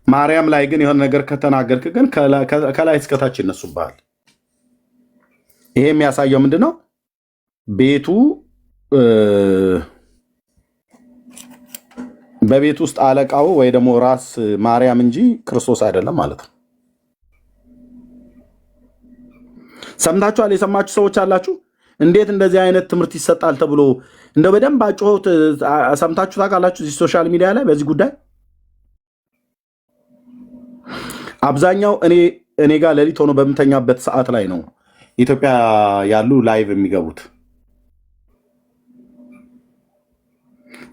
[SPEAKER 1] ማርያም ላይ ግን የሆነ ነገር ከተናገርክ ግን ከላይ እስከታች ይነሱብሃል። ይሄ የሚያሳየው ምንድነው? ቤቱ በቤት ውስጥ አለቃው ወይ ደግሞ ራስ ማርያም እንጂ ክርስቶስ አይደለም ማለት ነው። ሰምታችኋል? የሰማችሁ ሰዎች አላችሁ? እንዴት እንደዚህ አይነት ትምህርት ይሰጣል ተብሎ እንደው በደንብ አጭሆት ሰምታችሁ ታውቃላችሁ? እዚህ ሶሻል ሚዲያ ላይ በዚህ ጉዳይ አብዛኛው እኔ ጋር ሌሊት ሆኖ በምተኛበት ሰዓት ላይ ነው ኢትዮጵያ ያሉ ላይቭ የሚገቡት።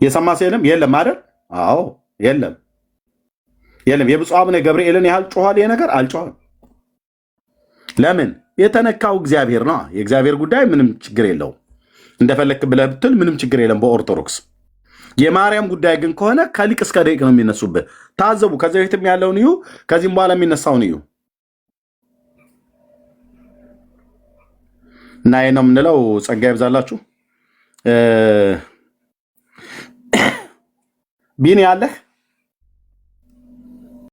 [SPEAKER 1] የሰማ ሰው የለም አይደል? አዎ የለም። የብፁዕ አቡነ ገብርኤልን ያህል ጮኋል። ይሄ ነገር አልጮኸም። ለምን? የተነካው እግዚአብሔር ነው። የእግዚአብሔር ጉዳይ ምንም ችግር የለውም። እንደፈለክ ብለህ ብትል ምንም ችግር የለም በኦርቶዶክስ። የማርያም ጉዳይ ግን ከሆነ ከሊቅ እስከ ደቂቅ ነው የሚነሱብህ። ታዘቡ። ከዚህ በፊትም ያለውን እዩ፣ ከዚህም በኋላ የሚነሳውን እዩ እና ይህ ነው የምንለው። ጸጋ ይብዛላችሁ። ቢኒ አለህ?